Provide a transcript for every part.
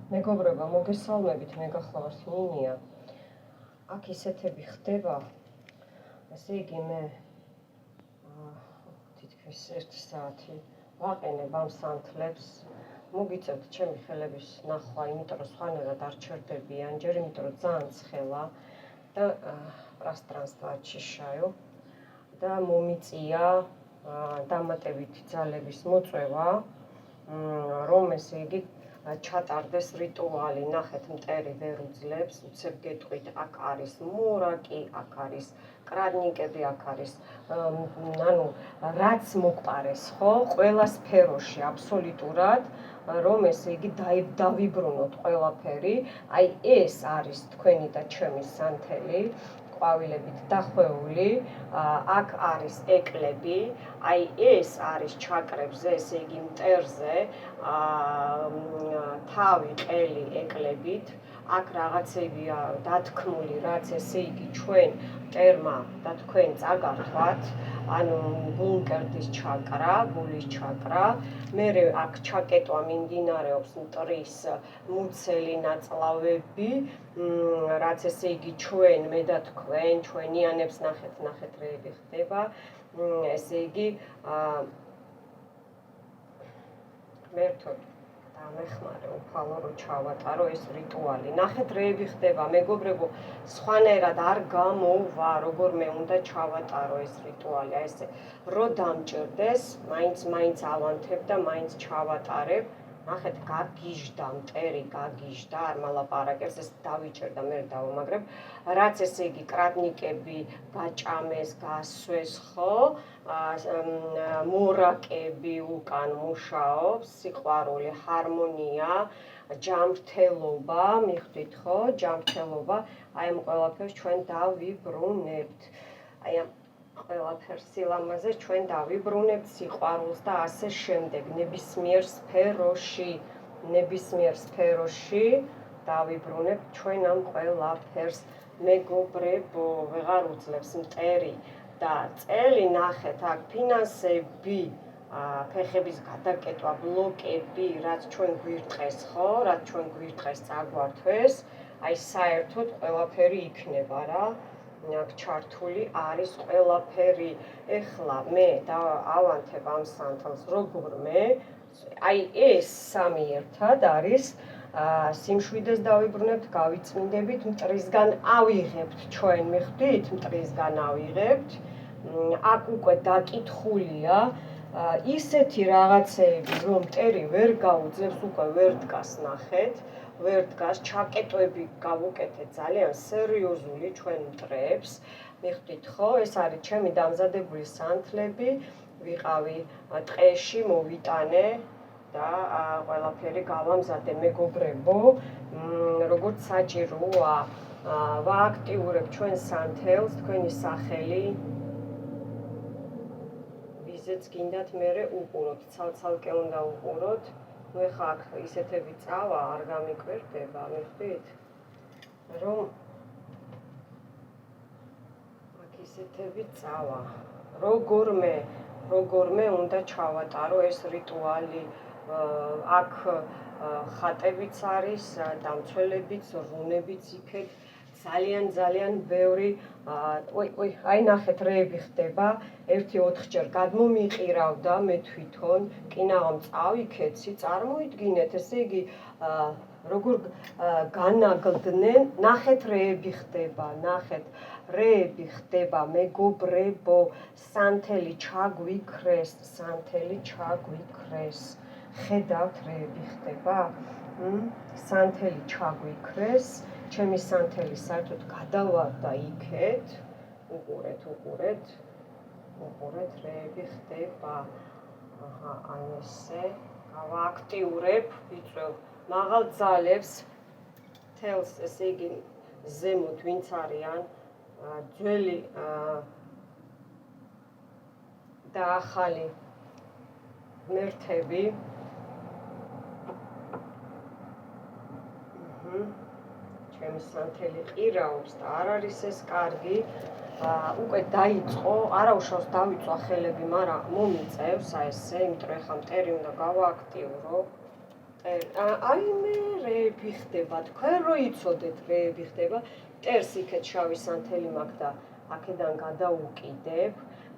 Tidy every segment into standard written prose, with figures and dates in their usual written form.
მეგობრებო, მოგესალმებით, მე გახლავართ ნინია. აქ ისეთები ხდება, ესე იგი მე თითქმის 1 საათი ვაყენებ ამ სანთლებს. მოგიწევთ ჩემი ხელების ნახვა, იმიტომ რომ სხვანაირად არ ჩერდებიან, ჯერ იმიტომ რომ ძალიან ცხელა და პრასტრანს დააჩიშაო და მომიწია დამატებითი ძალების მოწვევა, რომ ესე იგი ჩატარდეს რიტუალი. ნახეთ, მტერი ვერ უძლებს, უცებ გეტყვით, აქ არის მურაკი, აქ არის კრადნიკები, აქ არის ანუ რაც მოგპარეს, ხო, ყველა სფეროში აბსოლუტურად, რომ ესე იგი დავიბრუნოთ ყველაფერი. აი ეს არის თქვენი და ჩემი სანთელი, ყვავილებით დახვეული, აქ არის ეკლები, აი ეს არის ჩაკრებზე, ესე იგი მტერზე, თავი, ყელი ეკლებით, აქ რაღაცებია დათქმული, რაც ესე იგი ჩვენ მტერმა და თქვენ წაგართვათ, ანუ ბუნკერდის ჩაკრა, გულის ჩაკრა, მერე აქ ჩაკეტვა მიმდინარეობს მტრის მუცელი ნაწლავები, რაც ესე იგი ჩვენ, მე და თქვენ, ჩვენიანებს ნახეთ რეები ხდება, ესე იგი მერთოდ დამეხმარე უფალო რომ ჩავატარო ეს რიტუალი. ნახეთ რეები ხდება, მეგობრებო, სხვანაირად არ გამოვა, როგორმე უნდა ჩავატარო ეს რიტუალი. აი ესე რო დამჭირდეს, მაინც ავანთებ და მაინც ჩავატარებ. ნახეთ, გაგიჟდა მტერი, გაგიჟდა, არ მალაპარაკებს, ეს დავიჭერ და მე დავამაგრებ. რაც ესე იგი კრადნიკები გაჭამეს, გასვეს, ხო? მორაკები უკან მუშაობს, სიყვარული, ჰარმონია, ჯანმრთელობა, მიხვდით, ხო? ჯანმრთელობა, აი ამ ყველაფერს ჩვენ დავიბრუნებთ. აი ამ ყველაფერს სილამაზეს ჩვენ დავიბრუნებთ, სიყვარულს და ასე შემდეგ, ნებისმიერ სფეროში დავიბრუნებთ ჩვენ ამ ყველაფერს. მეგობრებო, ვეღარ უძლებს მტერი და წელი, ნახეთ, აქ ფინანსები, ფეხების გადაკეტვა, ბლოკები, რაც ჩვენ გვირტყეს, ხო? რაც ჩვენ გვირტყეს, წაგვართვეს, აი საერთოდ ყველაფერი იქნება რა. აქ ჩართული არის ყველაფერი. ეხლა მე ავანთებ ამ სანთელს, როგორმე, აი ეს სამი ერთად არის, სიმშვიდეს დავიბრუნებთ, გავიწმინდებით, მტრისგან ავიღებთ ჩვენ, მიხვდით, მტრისგან ავიღებთ. აქ უკვე დაკითხულია ისეთი რაღაცეები, რომ მტერი ვერ გაუძლებს, უკვე ვერ დგას, ნახეთ, ვერ დგას, ჩაკეტვები გავუკეთეთ ძალიან სერიოზული ჩვენ მტრებს, მიხვდით, ხო? ეს არის ჩემი დამზადებული სანთლები, ვიყავი ტყეში, მოვიტანე და ყველაფერი გავამზადე, მეგობრებო, როგორც საჭიროა, ვააქტიურებ ჩვენ სანთელს, თქვენი სახელი, ვიზეც გინდათ მერე უყუროთ, ცალ-ცალკე უნდა უყუროთ. ნუ ეხლა აქ ისეთები წავა, არ გამიკვირდება, მიხვდით, რომ აქ ისეთები წავა. როგორმე უნდა ჩავატარო ეს რიტუალი. აქ ხატებიც არის, დამცველებიც, რუნებიც იქეთ, ძალიან ბევრი. აი ნახეთ, რეები ხდება, 1-4 გადმომიყირავდა მე თვითონ, კინაღამ წავიქეცი, წარმოიდგინეთ, ესე იგი როგორ განაგლდნენ, ნახეთ რეები ხდება, მეგობრებო, სანთელი ჩაგვიქრეს, ხედავთ რეები ხდება, სანთელი ჩაგვიქრეს, ჩემი სანთელი საერთოდ გადავარდა იქეთ, უყურეთ, რეები ხდება, აი ესე, გავააქტიურებ, ვიწვევ მაღალ ძალებს, თელს, ესე იგი, ზემოთ ვინც არიან, ძველი და ახალი ღმერთები, ჩემი სანთელი ყირაობს და არ არის ეს კარგი, უკვე დაიწყო, არაუშავს დავიწვა ხელები, მაგრამ მომიწევს, აი ესე, იმიტომ რომ ეხლა მტერი უნდა გავააქტიურო, აი მე რეები ხდება, თქვენ რო იცოდეთ რეები ხდება, მტერს იქეთ შავი სანთელი მაქვს და აქედან გადაუკიდებ,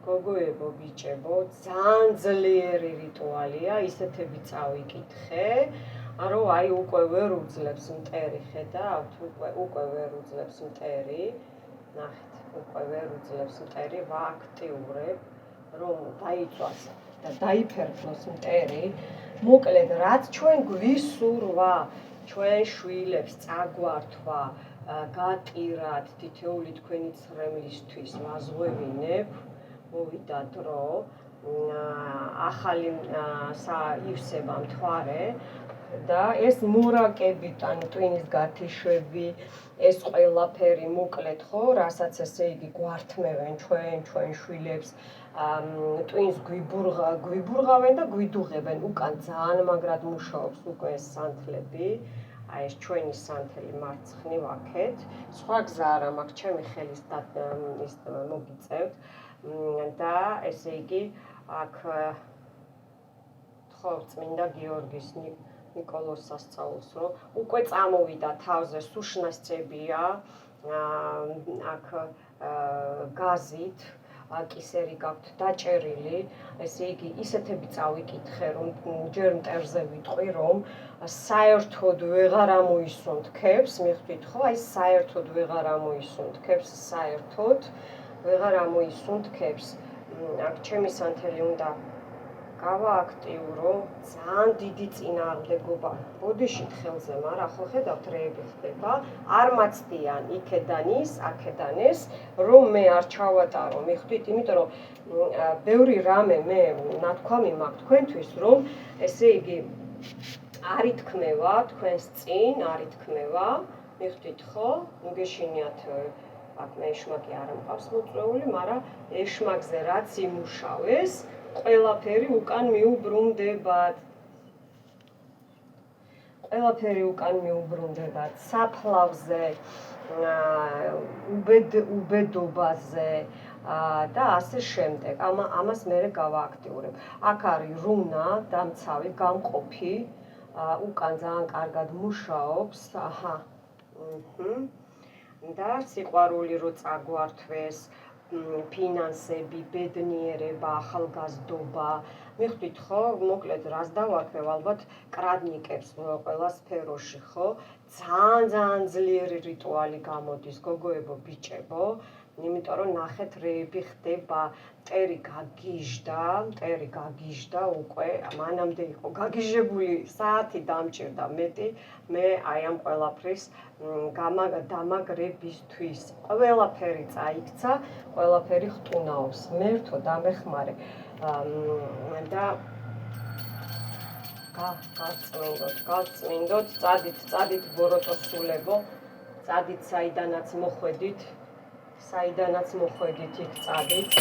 გოგოებო, ბიჭებო, ძალიან ძლიერი რიტუალია, ისეთები წავიკითხე, რომ აი უკვე ვერ უძლებს მტერი, ხედავთ, უკვე ვერ უძლებს მტერი, ნახეთ, უკვე ვერ უძლებს მტერი, ვააქტიურებ, რომ დაიწვას და დაიფერფლოს მტერი. მოკლედ, რაც ჩვენ გვისურვა, ჩვენ შვილებს წაგვართვა, გატირათ თითოეული თქვენი ცრემლისთვის ვაზღვევინებ, მოვიდა დრო, ახალი ივსება მთვარე და ეს მურაკები, ანუ ტვინის გათიშვები, ეს ყველაფერი მოკლედ ხო, რასაც ესე იგი გვართმევენ ჩვენ შვილებს, ტვინს გვიბურღავენ და გვიდუღებენ, უკან ძალიან მაგრად მუშაობს უკვე ეს სანთლები, აი ეს ჩვენი სანთელი მარცხნივ აქეთ, სხვა გზა არა მაქვს, ჩემი ხელის მოგიწევთ და ესე იგი აქ თხოვ წმინდა გიორგის ნიკოლოს სასწაულს, რომ უკვე წამოვიდა თავზე სუშნასწებია, აქ გაზით, კისერი გაქვთ დაჭერილი, ესე იგი ისეთები წავიკითხე, რომ ჯერ მტერზე ვიტყვი, რომ საერთოდ ვეღარ ამოისუნთქებს, მიხვდით ხო? აი საერთოდ ვეღარ ამოისუნთქებს, საერთოდ ვეღარ ამოისუნთქებს. აქ ჩემი სანთელი უნდა გავააქტიურო, ძალიან დიდი წინააღმდეგობა ბოდიშით ხელზე, მაგრამ ხო ხედავთ რეები ხდება, არ მაცდიან იქედან ის, აქედან ეს, რომ მე არ ჩავატარო, მიხვდით, იმიტომ რომ ბევრი რამე მე ნათქვამი მაქვს თქვენთვის, რომ ესე იგი არ ითქმევა თქვენს წინ, არ ითქმევა, მიხვდით ხო? მოგეშინიათ აქ მე ეშმაკი არ მყავს მოწვეული, მაგრამ ეშმაკზე რაც იმუშავეს, ყველაფერი უკან მიუბრუნდებათ. ყველაფერი უკან მიუბრუნდებათ. საფლავზე, უბედობაზე და ასე შემდეგ. ამას მე გავააქტიურებ. აქ არის რუნა, დამცავი, გამყოფი, უკან ძალიან კარგად მუშაობს. აჰა. და სიყვარული რო წაგვართვეს, ფინანსები, ბედნიერება, ახალგაზრდობა, მიხვდით ხო, მოკლედ რას დავარქვევ, ალბათ კრადნიკებს ყველა სფეროში, ხო? ძალიან ძლიერი რიტუალი გამოდის, გოგოებო, ბიჭებო, იმიტომ რომ ნახეთ რეები ხდება, მტერი გაგიჟდა უკვე, მანამდე იყო გაგიჟებული, საათი დამჭირდა მეტი, მე აი ამ ყველაფრის დამაგრებისთვის, ყველაფერი წაიქცა, ყველაფერი ხტუნაობს, მერთო დამეხმარე და გავწმინდოთ, წადით ბოროტოსულებო, წადით საიდანაც მოხვედით, იქ წადით,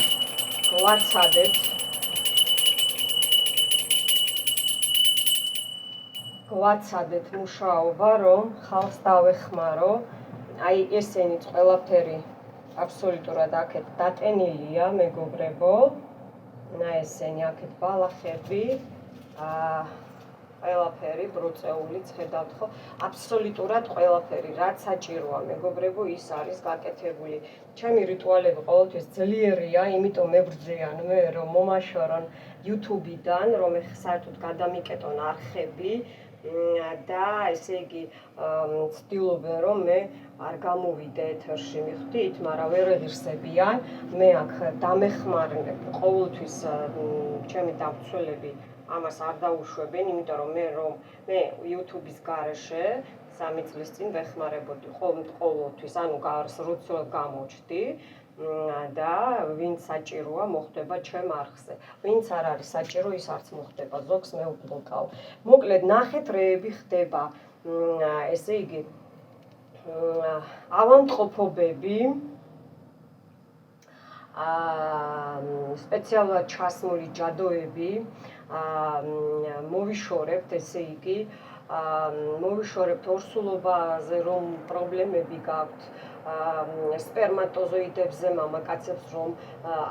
გვაცადეთ მუშაობა, რომ ხალხს დავეხმარო, აი ესენიც ყველაფერი აბსოლუტურად აქეთ დატენილია, მეგობრებო, ესენი აქეთ ბალახები, ყველაფერი ბროწეულიც ხედავთ ხო, აბსოლუტურად ყველაფერი, რაც საჭიროა მეგობრებო, ის არის გაკეთებული. ჩემი რიტუალები ყოველთვის ძლიერია, იმიტომ მებრძიან მე, რომ მომაშორონ YouTube-დან, რომ საერთოდ გადამიკეტონ არხები და ესე იგი ცდილობენ, რომ მე არ გამოვიდე ეთერში, მიხვდით, მაგრამ ვერ ეღირსებიან, მე აქ დამეხმარებ ყოველთვის ჩემი დამცველები ამას არ დაუშვებენ, იმიტომ რომ მე YouTube-ის გარეშე 3 წლის წინ ვეხმარებოდი ყოველთვის, ანუ როცა გამოჩდი და ვინც საჭიროა მოხვდება ჩემ არხზე. ვინც არ არის საჭირო, ის არც მოხვდება, ზოგს მე უბრალდავ. მოკლედ, ნახეთ რეები ხდება, ესე იგი ავადმყოფობები, სპეციალურად ჩასმული ჯადოები, მოვიშორებთ, ესე იგი, მოვიშორებთ ორსულობაზე, რომ პრობლემები გაქვთ, სპერმატოზოიდებზე მამაკაცებს, რომ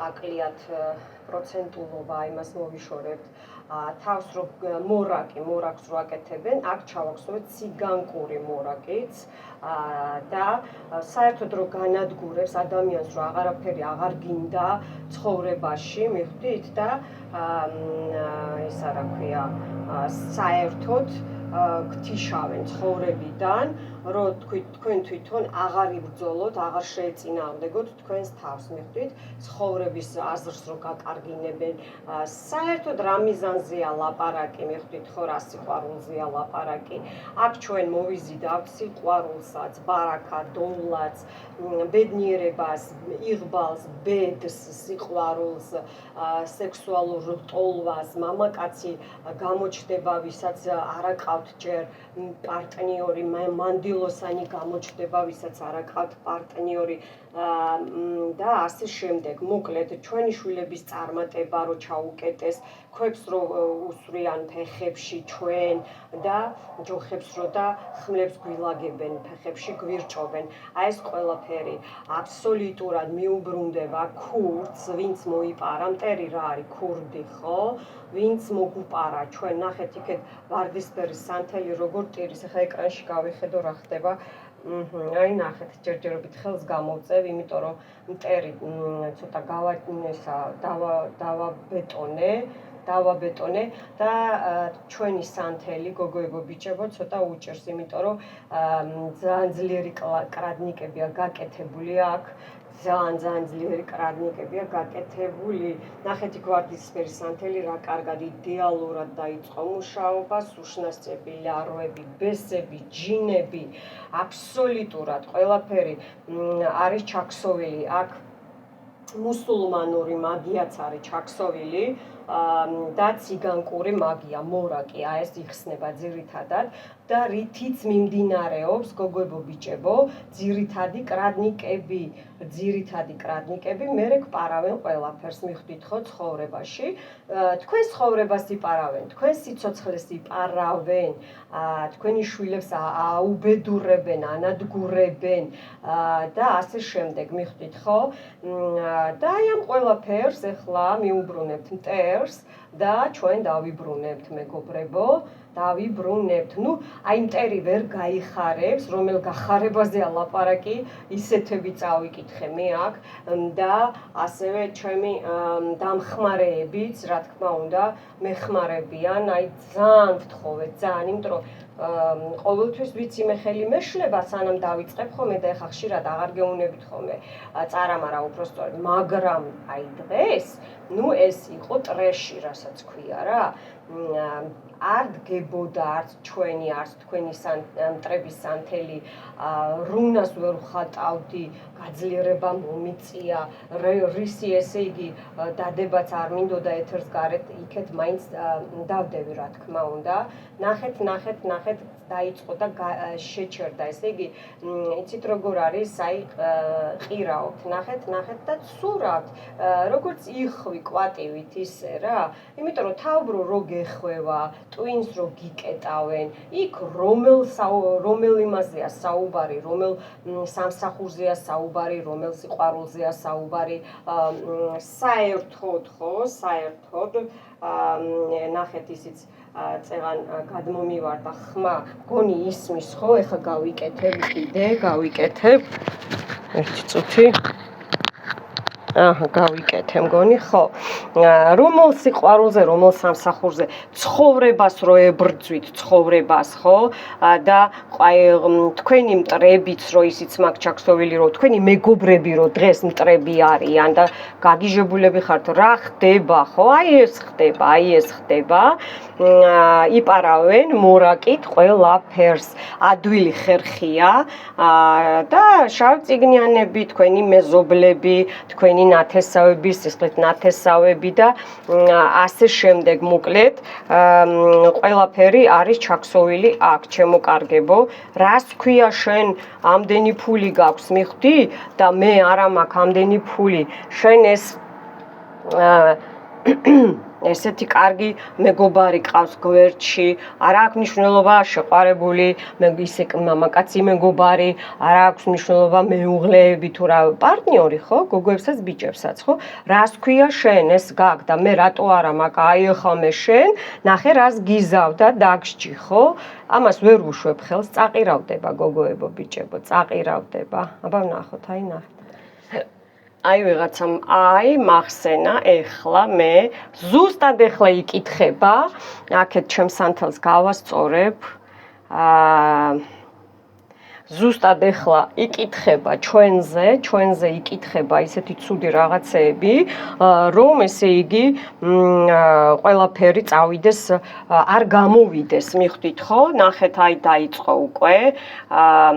აკლიათ პროცენტულობა, იმას მოვიშორებთ, თავს რო მორაკს რო აკეთებენ, აქ ჩავახსოვეთ ციგანკური მორაკიც და საერთოდ რო განადგურებს ადამიანს, რო აღარაფერი აღარ გინდა ცხოვრებაში, მიხვდით და ეს რა ქვია, საერთოდ გთიშავენ ცხოვრებიდან, რომ თქვენ თვითონ აღარ იბრძოლოთ, აღარ შეეწინააღმდეგოთ თქვენს თავს, მიხვდით, ცხოვრების აზრს რო გაკარგინებენ, საერთოდ რა მიზანზეა ლაპარაკი, მიხვდით ხო, რა სიყვარულზეა ლაპარაკი. აქ ჩვენ მოვიზიდავთ სიყვარულსაც, ბარაქად, დოვლაც, ბედნიერებას, იღბალს, ბედს, სიყვარულს, სექსუალურ ტოლვას, მამაკაცი გამოჩნდება, ვისაც არ აკავთ ჯერ პარტნიორი, მანდილოსანი გამოჩნდება, ვისაც არ აკავთ პარტნიორი და ასე შემდეგ. მოკლედ, ჩვენი შვილების წარმატება რო ჩაუკეტეს, ქვებს რო უსვრიან ფეხებში ჩვენ და ჯოხებს რო და ხმლებს გვილაგებენ, ფეხებში გვირჭობენ. აი ეს ყველაფერი აბსოლუტურად მიუბრუნდება ქურდს, ვინც მოიპარა, მტერი რა არის ქურდი, ხო? ვინც მოგუპარა ჩვენ, ნახეთ იქეთ ვარდისფერი სანთელი როგორ ტირის, ახლა ეკრანში გავიხედო რა ხდება. აი ნახეთ, ჯერჯერობით ხელს გამოვწევ, იმიტომ რომ მტერი ცოტა დავაბეტონე და ჩვენი სანთელი გოგოებო ბიჭებო ცოტა უჭერს, იმიტომ რომ ძალიან ძლიერი კრადნიკებია გაკეთებული აქ. ძალიან ძლიერი კრადნიკებია გაკეთებული. ნახეთ იქ ვარდისფერი სანთელი რა კარგად იდეალურად დაიწყო მუშაობა, სუშნასწები, ლარვები, ბესები, ჯინები, აბსოლუტურად ყველაფერი არის ჩაქსოვილი. აქ მუსულმანური მაგიაც არის ჩაქსოვილი და ციგანკური მაგია, მორაკი, აი ეს იხსნება ძირითადად და რითიც მიმდინარეობს, გოგოებო ბიჭებო, ძირითადი კრადნიკები მერე გპარავენ ყველაფერს, მიხვდით ხო ცხოვრებაში. თქვენს ცხოვრებას იპარავენ, თქვენს სიცოცხლეს იპარავენ, თქვენი შვილებს აუბედურებენ, ანადგურებენ და ასე შემდეგ, მიხვდით ხო? და აი ამ ყველაფერს ეხლა მიუბრუნებთ მტერს და ჩვენ დავიბრუნებთ, მეგობრებო. დავიბრუნებთ. ნუ აი მტერი ვერ გაიხარებს, რომელ გახარებაზეა ლაპარაკი, ისეთები წავიკითხე მე აქ და ასევე ჩემი დამხმარეებიც, რა თქმა უნდა, მეხმარებიან, აი ძალიან ვთხოვეთ, ძალიან, იმიტომ რომ ყოველთვის ვიცი მე ხელი მეშლება, სანამ დავიწყებ ხოლმე და ეხლა ხშირად აღარ გეუნებით ხოლმე წარამარა უბრალოდ, მაგრამ აი დღეს, ნუ ეს იყო ტრეში, რასაც ქვია რა. არ დგებოდა არც ჩვენი, არც თქვენი მტრების სანთელი, რუნას ვერ ვხატავდი, გაძლიერება მომიწია, რისი ესე იგი დადებაც არ მინდოდა ეთერს გარეთ, იქეთ მაინც დავდები რა თქმა უნდა. ნახეთ, დაიწყო და შეჩერდა, ესე იგი, იცით როგორ არის, აი ყირავთ, ნახეთ და ცურავთ, როგორც იხვი კვატივით ისე რა, იმიტომ რომ თავბრო რო გეხვევა, ტვინს რო გიკეტავენ, იქ რომელ იმაზეა საუბარი, რომელ სამსახურზეა საუბარი, რომელ სიყვარულზეა საუბარი, საერთოდ ხო, საერთოდ ნახეთ ისიც წეღან გადმომივარდა ხმა, გონი ისმის ხო, ეხლა გავიკეთებ კიდე, ერთი წუთი. გავიკეთე მგონი, ხო. რომელ სიყვარულზე, რომელ სამსახურზე, ცხოვრებას რო ებრძვით, ცხოვრებას, ხო? და თქვენი მტრებიც რო ისიც მაგ ჩაქსოვილი რო, თქვენი მეგობრები რო დღეს მტრები არიან და გაგიჟებულები ხართ, რა ხდება, ხო? აი ეს ხდება. იპარავენ მორაკით ყველაფერს, ადვილი ხერხია და შავწიგნიანები, თქვენი მეზობლები, თქვენი ნათესავები, სისხლით ნათესავები და ასე შემდეგ, მოკლედ, ყველაფერი არის ჩაქსოვილი აქ, ჩემო კარგებო. რას ქვია შენ ამდენი ფული გაქვს, მიხვდი? და მე არა მაქვს ამდენი ფული. შენ ეს ესეთი კარგი მეგობარი ყავს გვერდში, არ აქვს მნიშვნელობა შეყვარებული, ისე მამაკაცი მეგობარი, არ აქვს მნიშვნელობა მეუღლეები თუ რა პარტნიორი ხო, გოგოებსაც, ბიჭებსაც, ხო? რას ქვია შენ ეს გაგ და მე რატო არა მაგ აიხო მე შენ, ნახე რას გიზავ და დაგსჯი, ხო? ამას ვერ უშვებ ხელს, წაყირავდება გოგოებო, ბიჭებო, წაყირავდება. აბა ვნახოთ, აი ნახეთ. აი ვიღაცამ მახსენა ეხლა მე ზუსტად ეხლა იკითხება აქეთ ჩემს სანთელს გავასწორებ ზუსტად ეხლა იკითხება ჩვენზე იკითხება ისეთი ცუდი რაღაცეები რომ ესე იგი ყველაფერი წავიდეს არ გამოვიდეს მიხვდით ხო ნახეთ აი დაიწყო უკვე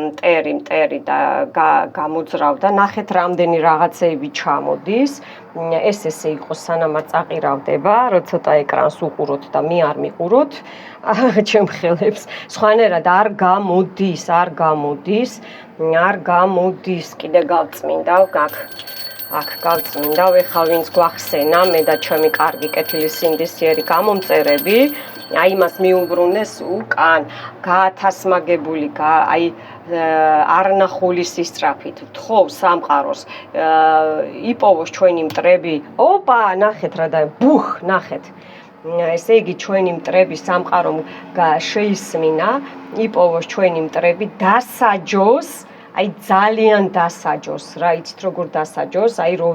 მტერი და გამოძრავდა ნახეთ რამდენი რაღაცეები ჩამოდის ეს ესე იყოს სანამ არ წაყირავდება რო ცოტა ეკრანს უყუროთ და მე არ მიყუროთ ჩემ ხელებს სხვანაირად არ გამოდის კიდე გავწმინდა აქ გავწმინდა ეხლა ვინც გვახსენა მე და ჩემი კარგი კეთილი სინდისიერი გამომწერები აი მას მიუბრუნეს უკან გაათასმაგებული აი არნახული სისწრაფით თხოვ სამყაროს იპოვოს ჩვენი მტრები ოპა ნახეთ რა და ბუხ ნახეთ ესე იგი ჩვენი მტრები სამყარომ შეისმინა იპოვოს ჩვენი მტრები დასაჯოს აი ძალიან დასაჯოს რა იცით როგორ დასაჯოს აი რო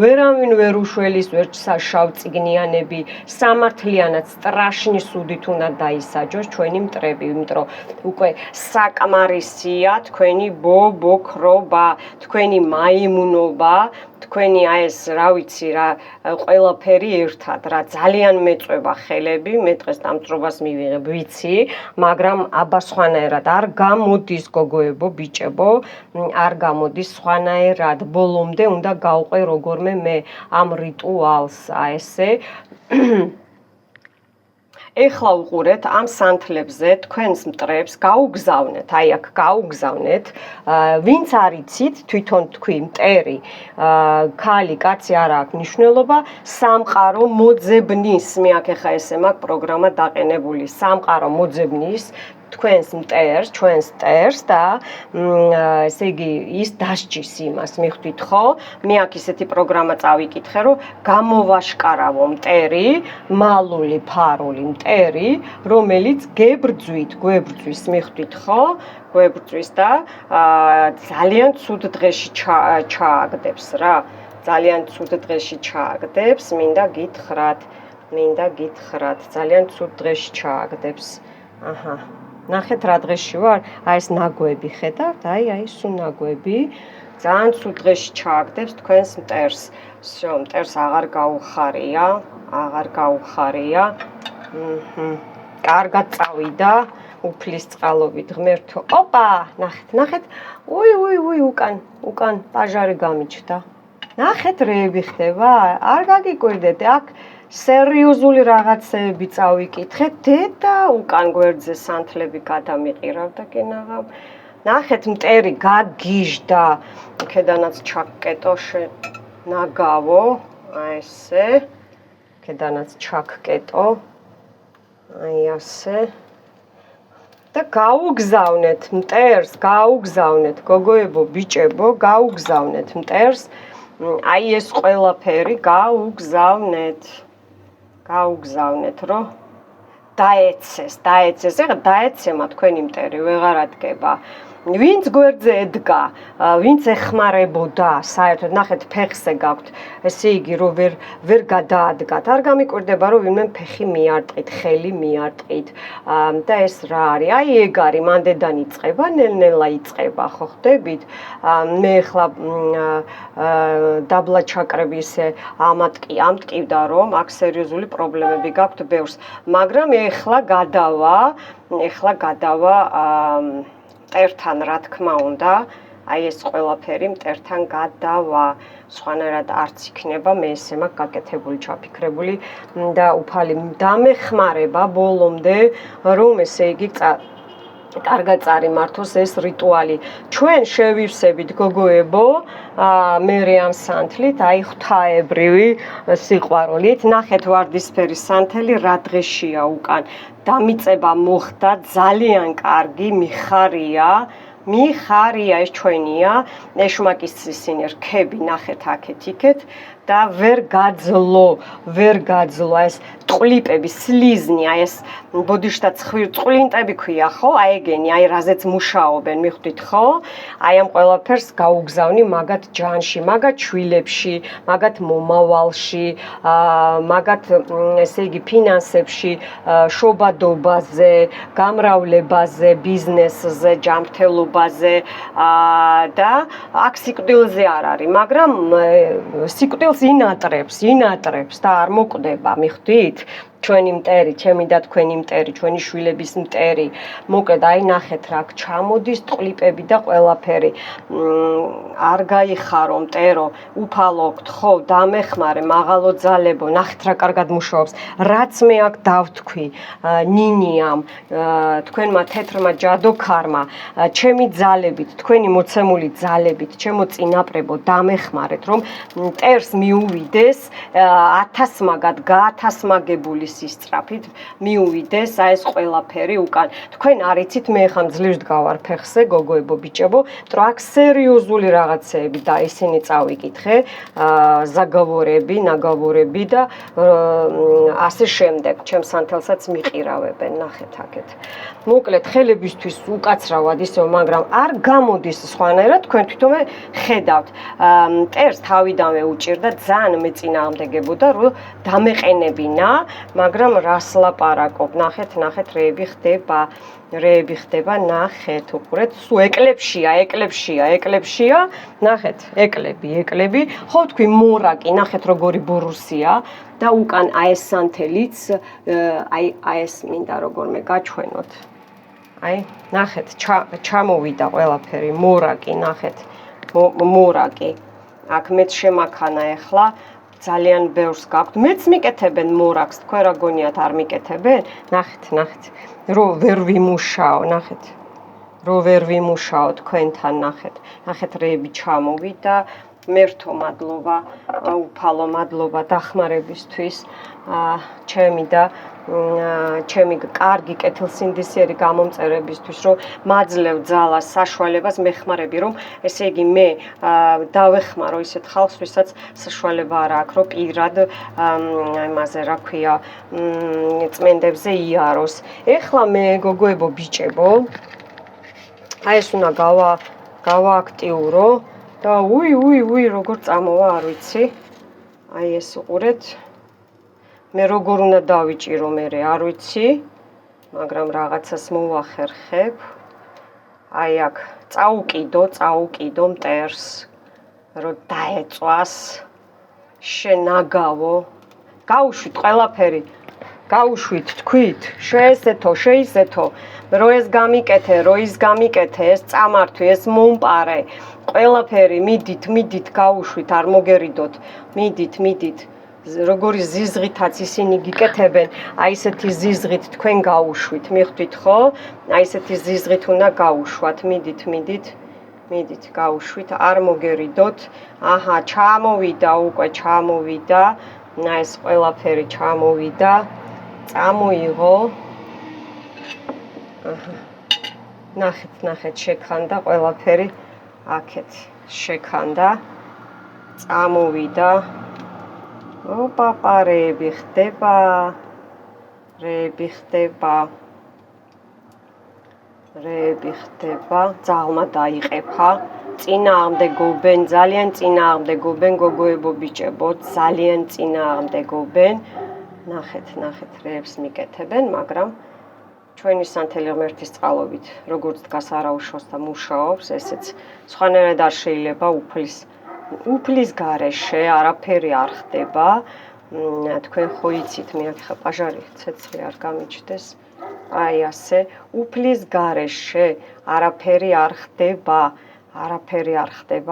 ვერავინ ვერ უშველის ვერ შავწიგნიანები სამართლიანად სტრაშნი სუდით უნდა დაისაჯოს ჩვენი მტრები იმიტომ რომ უკვე საკმარისია თქვენი ბობოქრობა თქვენი მაიმუნობა თქვენი აი ეს რა ვიცი რა ყველაფერი ერთად რა ძალიან მეწვევა ხელები მე დღეს დამწრობას მივიღებ ვიცი მაგრამ აბა სხვანაირად არ გამოდის გოგოებო ბიჭებო არ გამოდის სხვანაირად ბოლომდე უნდა გავყვე როგორმე მე ამ რიტუალს აი ესე ეხლა უყურეთ ამ სანთლებზე თქვენს მტრებს გაუგზავნეთ აი აქ გაუგზავნეთ ვინც არიცით თვითონ თქვი მტერი ქალი კაცი არ აქვს მნიშვნელობა სამყარო მოძებნის მე აქ ეხა ესე მაქვს პროგრამა დაყენებული სამყარო მოძებნის თქვენს მტერს, ჩვენს მტერს და ესე იგი ის დასჯის იმას, მიხვდით ხო? მე აქ ისეთი პროგრამა წავიკითხე, რომ გამოვაშკარავო მტერი, მალული, ფარული მტერი, რომელიც გვებრძვის, მიხვდით ხო? გვებრძვის და ძალიან ცუდ დღეში ჩააგდებს რა. ძალიან ცუდ დღეში ჩააგდებს, მინდა გითხრათ, ძალიან ცუდ დღეში ჩააგდებს. აჰა ნახეთ რა დღეში ვარ, აი ეს ნაგვები ხედავთ, აი სულ ნაგვები, ძალიან ცუდ დღეში ჩააგდებს თქვენს მტერს. მტერს აღარ გაუხარია. კარგად წავიდა, უფლის წყალობით ღმერთო. ოპა, ნახეთ. უი, უკან პაჟარი გამიჩნდა. ნახეთ რეები ხდება, არ გაგიკვირდეთ, აქ სერიოზული რაღაცეები წავიკითხეთ, დედა უკან გვერდზე სანთლები გადამიყირავდა კენაღამ. ნახეთ მტერი გაგიჟდა, ქედანაც ჩაგკეტო ნაგავო, აი ესე. ქედანაც ჩაგკეტო. აი ასე. და გაუგზავნეთ მტერს, გოგოებო, ბიჭებო, გაუგზავნეთ მტერს. აი ეს ყველაფერი გაუგზავნეთ, რომ დაეცეს, ეხლა დაეცემა თქვენი მტერი, ვეღარ ადგება. ვინც გვერდზე ედგა, ვინც ეხმარებოდა, საერთოდ ნახეთ ფეხზე გაქვთ, ესე იგი რომ ვერ გადაადგათ. არ გამიკვირდება რომ ვინმე ფეხი მიარტყით, ხელი მიარტყით. და ეს რა არის? აი ეგ არის, მანდედან იწყება, ნელ-ნელა იწყება, ხო ხდებით? მე ახლა დაბლა ჩაკრები ისე ამტკივდა რომ აქ სერიოზული პრობლემები გაქვთ ბევრს, მაგრამ ეხლა გადავა მტერთან რა თქმა უნდა, აი ეს ყველაფერი მტერთან გადავა, სხვანაირად არც იქნება, მე ესე მაქვს გაკეთებული, ჩაფიქრებული და უფალი დამეხმარება ბოლომდე, რომ ესე იგი კარგად წარიმართოს ეს რიტუალი. ჩვენ შევივსებით გოგოებო, მე ამ სანთლით, აი ღვთაებრივი სიყვარულით. ნახეთ ვარდისფერი სანთელი რა დღეშია უკან. დამიწება მოხდა, ძალიან კარგი, მიხარია ეს ჩვენია. ეშმაკის ისინი რქები ნახეთ აქეთ იქეთ და ვერ გაძლო ეს ტყლიპები, სლიზნი, აი ეს ბოდიშთა წყლინტები ქვია, ხო? აი ეგენი, აი რაზეც მუშაობენ, მიხვდით, ხო? აი ამ ყველაფერს გაუგზავნი მაგათ ჯანში, მაგათ შვილებში, მაგათ მომავალში, მაგათ ესე იგი ფინანსებში, შობადობაზე, გამრავლებაზე, ბიზნესზე, ჯანმრთელობაზე და აქ სიკვდილზე არ არის, მაგრამ სიკვდილს ინატრებს და არ მოკვდება, მიხვდით? ჩვენი მტერი, ჩემი და თქვენი მტერი, ჩვენი შვილების მტერი. მოკლედ, აი ნახეთ რა ჩამოდის ტყლიპები და ყველაფერი. არ გაიხარო მტერო, უფალო გთხოვ, დამეხმარე, მაღალო ძალებო, ნახეთ რა კარგად მუშაობს. რაც მე აქ დავთქვი ნინიამ, თქვენმა თეთრმა ჯადოქარმა, ჩემი ძალებით, თქვენი მოცემული ძალებით, ჩემო წინაპრებო, დამეხმარეთ, რომ მტერს მიუვიდეს 1000 მაგად გაათასმაგებული სისწრაფით მიუვიდეს აი ეს ყველაფერი უკან. თქვენ არიცით, მე ხა მძლივს დგავარ ფეხზე, გოგოებო, ბიჭებო, იმიტომ აქ სერიოზული რაღაცეები და ისინი წავიკითხე, ზაგավորები, ნაგավորები და ასე შემდეგ, ჩემს სანთელსაც მიყირავებენ, ნახეთ აქეთ. მოკლედ, ხელებისთვის უკაცრავად ისევ, მაგრამ არ გამოდის სხვანაირად, თქვენ თვითონვე ხედავთ. მტერს თავიდანვე უჭირდა ძალიან მეწინააღმდეგებოდა, რომ დამეყენებინა, მაგრამ რას ლაპარაკობ, ნახეთ, რეები ხდება, ნახეთ, უყურეთ, სულ ეკლებში, ნახეთ, ეკლები, ხო თქვი მორაკი, ნახეთ როგორი ბურუსია და უკან აი ეს სანთელიც, აი ეს მინდა როგორმე გაჩვენოთ. აი, ნახეთ, ჩამოვიდა ყველაფერი, მორაკი, ნახეთ, მორაკი. აქ მეც შემაქანა ახლა ძალიან ბევრს გაქვთ. მეც მიკეთებენ მორაკს, თქვენ რა გონიათ არ მიკეთებენ? ნახეთ, რომ ვერ ვიმუშაო, ნახეთ. რომ ვერ ვიმუშაო თქვენთან, ნახეთ, რეები ჩამოვიდა. მერთო მადლობა, უფალო მადლობა დახმარებისთვის, ჩემი და ჩემი კარგი კეთილსინდისიერი გამომწერებისთვის, რომ მაძლევ ძალას, საშუალებას მეხმარები, რომ ესე იგი მე დავეხმარო ისეთ ხალხს, ვისაც საშუალება არ აქვს, რომ პირად იმაზე რა ქვია, წმენდებზე იაროს. ეხლა მე გოგოებო, ბიჭებო, აი ეს უნდა გავააქტიურო და უი, როგორ წამოვა, არ ვიცი. აი ეს უყურეთ. მე როგორ უნდა დავიჭირო მე, არ ვიცი, მაგრამ რაღაცას მოვახერხებ. აი აქ წაუკიდო მტერს, რომ დაეწვას, შენაგავო. გაუშვით ყველაფერი. გაუშვით, თქვით, შეისეთო, რო ეს გამიკეთე, რო ის გამიკეთე, ეს წამართვი, ეს მომპარე. ყველაფერი მიდით, გაუშვით, არ მოგერიდოთ. მიდით. როგორი ზიზღითაც ისინი გიკეთებენ, აი ესეთი ზიზღით თქვენ გაუშვით, მიხვდით ხო? აი ესეთი ზიზღით უნდა გაუშვათ, მიდით, გაუშვით, არ მოგერიდოთ. აჰა, ჩამოვიდა, ნა ეს ყველაფერი ჩამოვიდა, წამოიღო. აჰა. ნახეთ, შექანდა ყველაფერი, აქეთ შექანდა, წამოვიდა. პაპარეები ხდება, რეები ხდება, ძალმა დაიყეფა, წინააღმდეგობენ, ძალიან წინააღმდეგობენ გოგოებო, ბიჭებო, ძალიან წინააღმდეგობენ. ნახეთ, რეებს მიკეთებენ, მაგრამ ჩვენი სანთელი ღმერთის წყალობით, როგორც დგას არაუშავს და მუშაობს, ესეც სხვანაირად არ შეიძლება უფლის გარეშე არაფერი არ ხდება. თქვენ ხო იცით, მე ახლა პაჟარი ცეცხლი არ გამიჩნდეს. აი ასე, უფლის გარეშე არაფერი არ ხდება.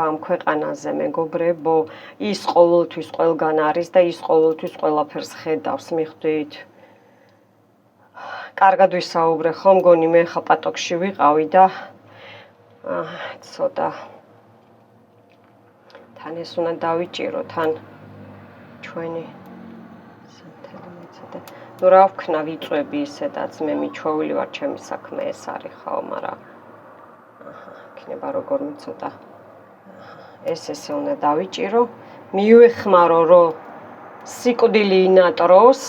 ამ ქვეყანაზე, მეგობრებო. ის ყოველთვის ყველგან არის და ის ყოველთვის ყველაფერს ხედავს, მიხვდით? კარგად ვისაუბრე, ხო, მგონი მე ხა პატოქში ვიყავი და ცოტა თან ეს უნდა დავიჭირო, თან ჩვენი სანთელი მეცადა. ნუ რა ვქნა ვიწვევი ისედაც მე მიჩვეული ვარ ჩემი საქმე ეს არის ხო, მაგრამ იქნება როგორ მიცოდა. ესე უნდა დავიჭირო, მივეხმარო რომ სიკვდილი ინატროს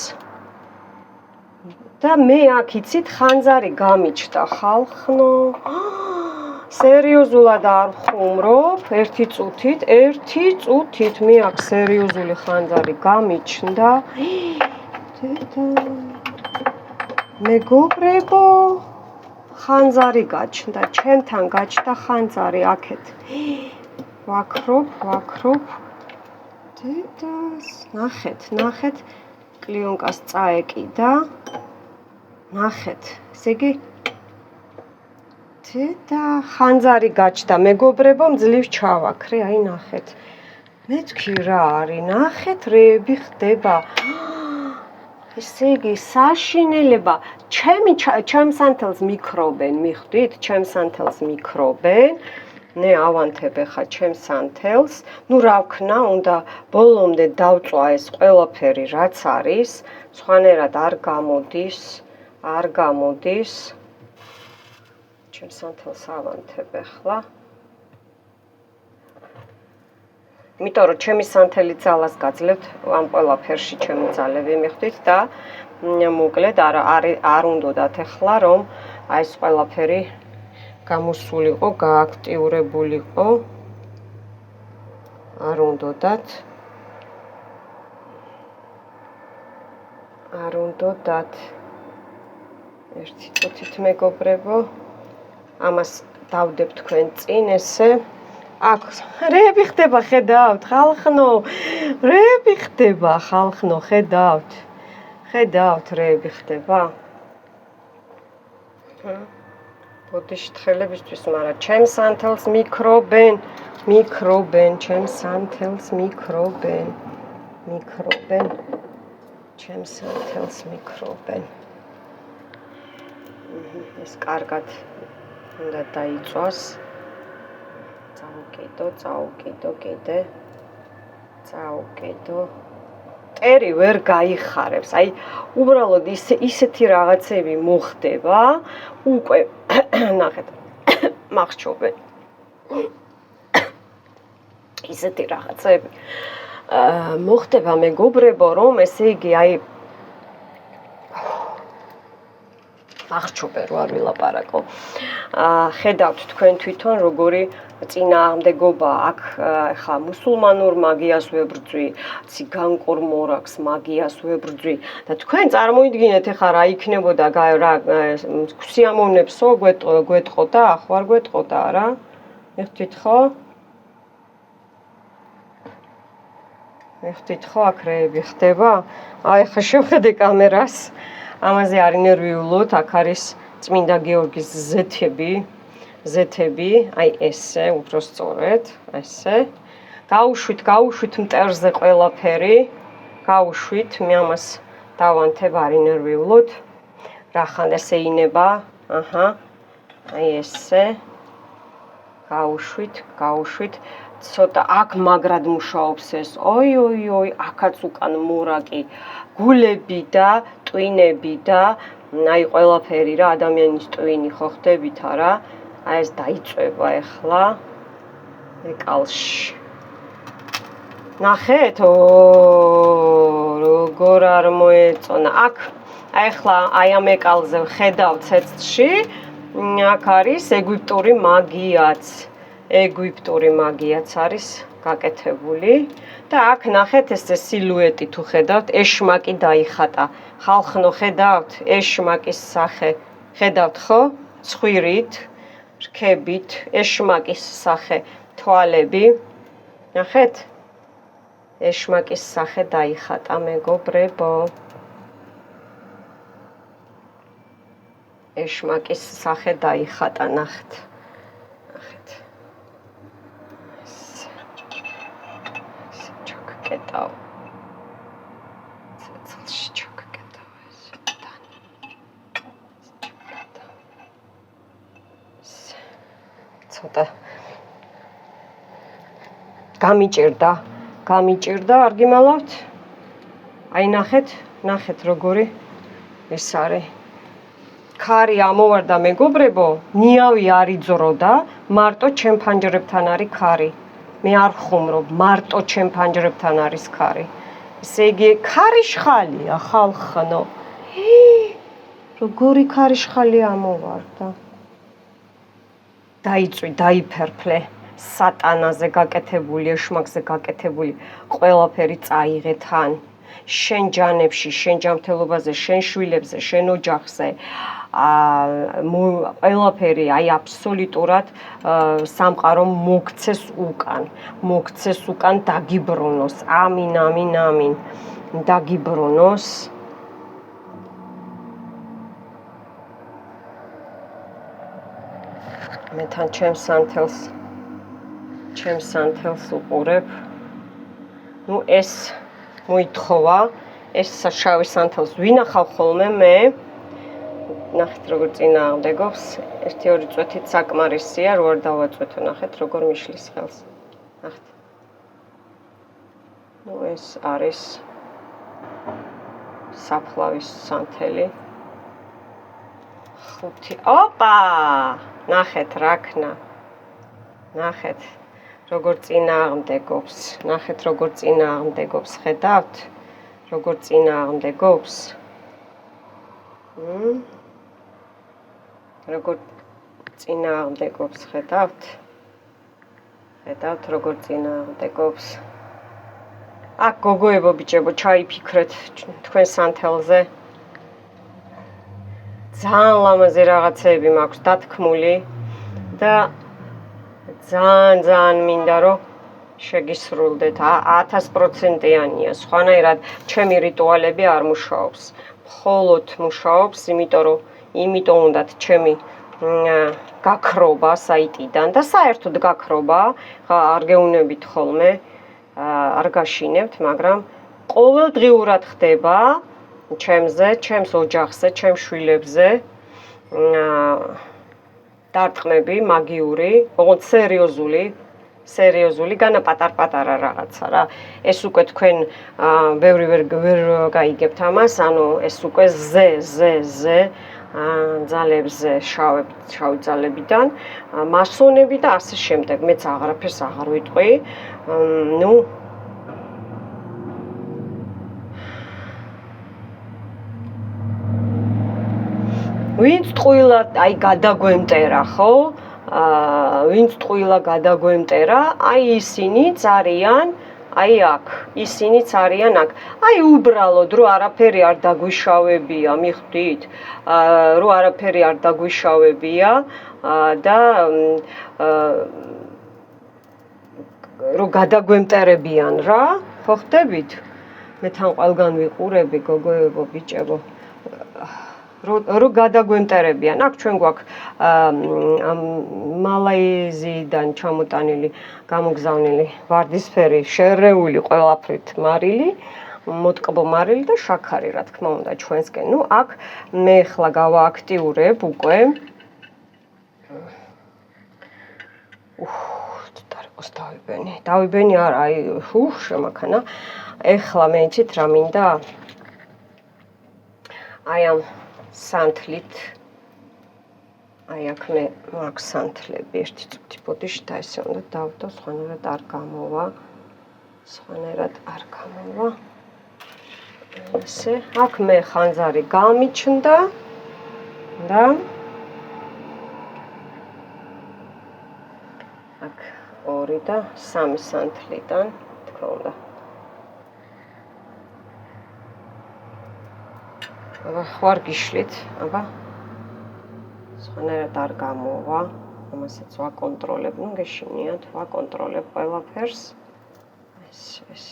და მე აქ იცით ხანძარი გამიჩნდა ხალხნო. სერიოზულად არ ხუმრობ, ერთი წუთით მე აქ სერიოზული ხანძარი გამიჩნდა. მეგობრებო, ხანძარი გაჩნდა, ჩემთან გაჩნდა ხანძარი აქეთ. ვაქრობ. დედას, ნახეთ, კლიონკას წაეკიდა. ნახეთ, ესე იგი და ხანძარი გაჩნდა, მეგობრებო, მძლივ ჩავაქრე, აი ნახეთ. მეთქი რა არის, ნახეთ, რეები ხდება. ესე იგი, საშინელება, ჩემს ანთელს მიქრობენ, მიხვდით, ჩემს ანთელს მიქრობენ. მე ავანთებ ხა ჩემს ანთელს. ნუ რა ვქნა, უნდა ბოლომდე დავწვა ეს ყველაფერი, რაც არის, სხვანაირად არ გამოდის. ჩემს ანთელს ავანთებ ახლა. იმიტომ რომ ჩემი სანთელი ძალას გაძლევთ ამ ყველაფერში ჩემი ძალები მიხვდით და მოკლედ არ უნდათ ახლა რომ აი ეს ყველაფერი გამოსულიყო, გააქტიურებულიყო. არ უნდათ. ერთი წუთით მეგობრებო. ამას დავდებ თქვენ წინ ესე. აქ რეები ხდება, ხედავთ, ხალხნო. რეები ხდება, ხალხნო, ხედავთ. ხედავთ, რეები ხდება. ბოდიში თხელებისთვის, მაგრამ ჩემს ანთელს მიქრობენ, ჩემს ანთელს მიქრობენ. ჩემს ანთელს მიქრობენ. ეს კარგად უნდა დაიწვას. წაუკიდო კიდე. ტერი ვერ გაიხარებს. აი, უბრალოდ ისეთი რაღაცები მოხდება, უკვე ნახეთ. მახჩობენ. ისეთი რაღაცები მოხდება მეგობრებო, რომ ესე იგი აი მახჩობენ რო არ ვილაპარაკო. ხედავთ თქვენ თვითონ როგორი წინააღმდეგობა აქ ხა მუსულმანურ მაგიას ვებრძვი, ციგან კორმორაქს მაგიას ვებრძვი და თქვენ წარმოიდგინეთ ხა რა იქნებოდა რა სიამოვნებსო გვეტყოდა, ხო არ გვეტყოდა რა? მიხდით ხო? აქ რეები ხდება? აი ხა შევხედე კამერას. ამაზე არ ინერვიულოთ, აქ არის წმინდა გიორგის ზეთები, აი ესე, უფრო სწორედ, ესე. გაუშვით მტერზე ყველაფერი, მე ამას დავანთებ, არ ინერვიულოთ. რახან ესე ინება, აი ესე. გაუშვით. ცოტა აქ მაგრად მუშაობს ეს. ოი, აქაც უკან მორაკი, გულები და ტვინები და აი ყველაფერი რა ადამიანის ტვინი ხო ხდებით არა? აი ეს დაიწვება ახლა ეკალში. ნახეთ, როგორ არ მოეწონა. აქ ახლა აი ამ ეკალზე ხედავთ ცეცხლში, აქ არის ეგვიპტური მაგიაც არის გაკეთებული და აქ ნახეთ ეს სილუეტი თუ ხედავთ, ეშმაკი დაიხატა. ხალხნო ხედავთ, ეშმაკის სახე. ხედავთ ხო? ცხვირით, რქებით, ეშმაკის სახე, თვალები. ნახეთ? ეშმაკის სახე დაიხატა მეგობრებო. ეშმაკის სახე დაიხატა, ნახეთ. ჩაკკეტავ. ცეცხლში ჩაკკეტავ ეს. ცოტა გამიჭირდა, არ გიმალავთ? აი ნახეთ როგორი ეს არის. ქარი ამოვარდა მეგობრებო, ნიავი არ იძროდა, მარტო ჩემ ფანჯრებთან არის ქარი. მე არ ხუმრობ, მარტო ჩემ ფანჯრებთან არის ქარი. ესე იგი ქარიშხალია ხალხნო. როგორი ქარიშხალი ამოვარდა. დაიწვი, დაიფერფლე, სატანაზე გაკეთებული, ეშმაკზე გაკეთებული, ყველაფერი წაიღე თან. შენ ჯანებში, შენ ჯანმრთელობაზე, შენ შვილებზე, შენ ოჯახზე, ყველაფერი აი აბსოლუტურად სამყარო მოგცეს უკან დაგიბრუნოს. ამინ. დაგიბრუნოს. მე თან ჩემს სანთელს უყურებ. ნუ ეს მოითხოვა, ეს შავი სანთელს ვინახავ ხოლმე მე. ნახეთ როგორ წინააღმდეგობს. 1-2 წვეთით საკმარისია, რო არ დავაწვეთო, ნახეთ როგორ მიშლის ხელს. ნახეთ. ნუ ეს არის საფლავის სანთელი. 5. ოპა! ნახეთ რაქნა. ნახეთ როგორ წინააღმდეგობს. ხედავთ? როგორ წინააღმდეგობს. როგორ წინააღმდეგობს, ხედავთ? როგორ წინააღმდეგობს. აქ გოგოებო ბიჭებო, ჩაიფიქრეთ თქვენ სანთელზე. ძალიან ლამაზი რაღაცეები მაქვს დათქმული და ძალიან მინდა რომ შეგისრულდეთ. 1000%-იანია. სხვანაირად ჩემი რიტუალები არ მუშაობს. მხოლოდ მუშაობს, იმიტომ უნდათ ჩემი გაქრობა საიტიდან და საერთოდ გაქრობა, არ გეუნებით ხოლმე, არ გაშინებთ, მაგრამ ყოველდღიურად ხდება ჩემზე, ჩემს ოჯახზე, ჩემს შვილებზე დარტყმები მაგიური, ოღონდ სერიოზული, განა პატარ-პატარა რაღაცა რა. ეს უკვე თქვენ ბევრი ვერ გაიგებთ ამას, ანუ ეს უკვე ზე ძალებზე, შავი ძალებიდან, მასონები და ასე შემდეგ. მეც აღარაფერს აღარ ვიტყვი. ნუ ვინც ტყუილა აი გადაგვემტერა, ხო? ვინც ტყუილა გადაგვემტერა, აი ისინიც არიან აი აქ, აი უბრალოდ რო არაფერი არ დაგვიშავებია, მიხვდით? რო არაფერი არ დაგვიშავებია და რო გადაგვემტერებიან რა, ხო ხდებით? მე თან ყველგან ვიყურები, გოგოებო, ბიჭებო. რო გადაგვემტერებიან, აქ ჩვენ გვაქვს მალაიზიიდან ჩამოტანილი, გამოგზავნილი ვარდისფერი, შერეული ყველაფრით მარილი, მოტკბო მარილი და შაქარი, რა თქმა უნდა, ჩვენსკენ. ნუ აქ მე ახლა გავააქტიურებ უკვე. დავიბენი არა, აი, შემაქანა. ეხლა მე იცით რა მინდა? აი ამ სანთლით, აი აქ მე მაქვს სანთლები, ერთი წუთი ბოდიში და ესე უნდა დავდო, სხვანაირად არ გამოვა. ესე, აქ მე ხანძარი გამიჩნდა და აქ 2 და 3 სანთლიდან, თქმა უნდა. ხوار გიშლით, აბა. სხვანაირად არ გამოვა, ამასაც ვაკონტროლებ, ნუ გეშინიათ, ვაკონტროლებ ყველაფერს. ეს.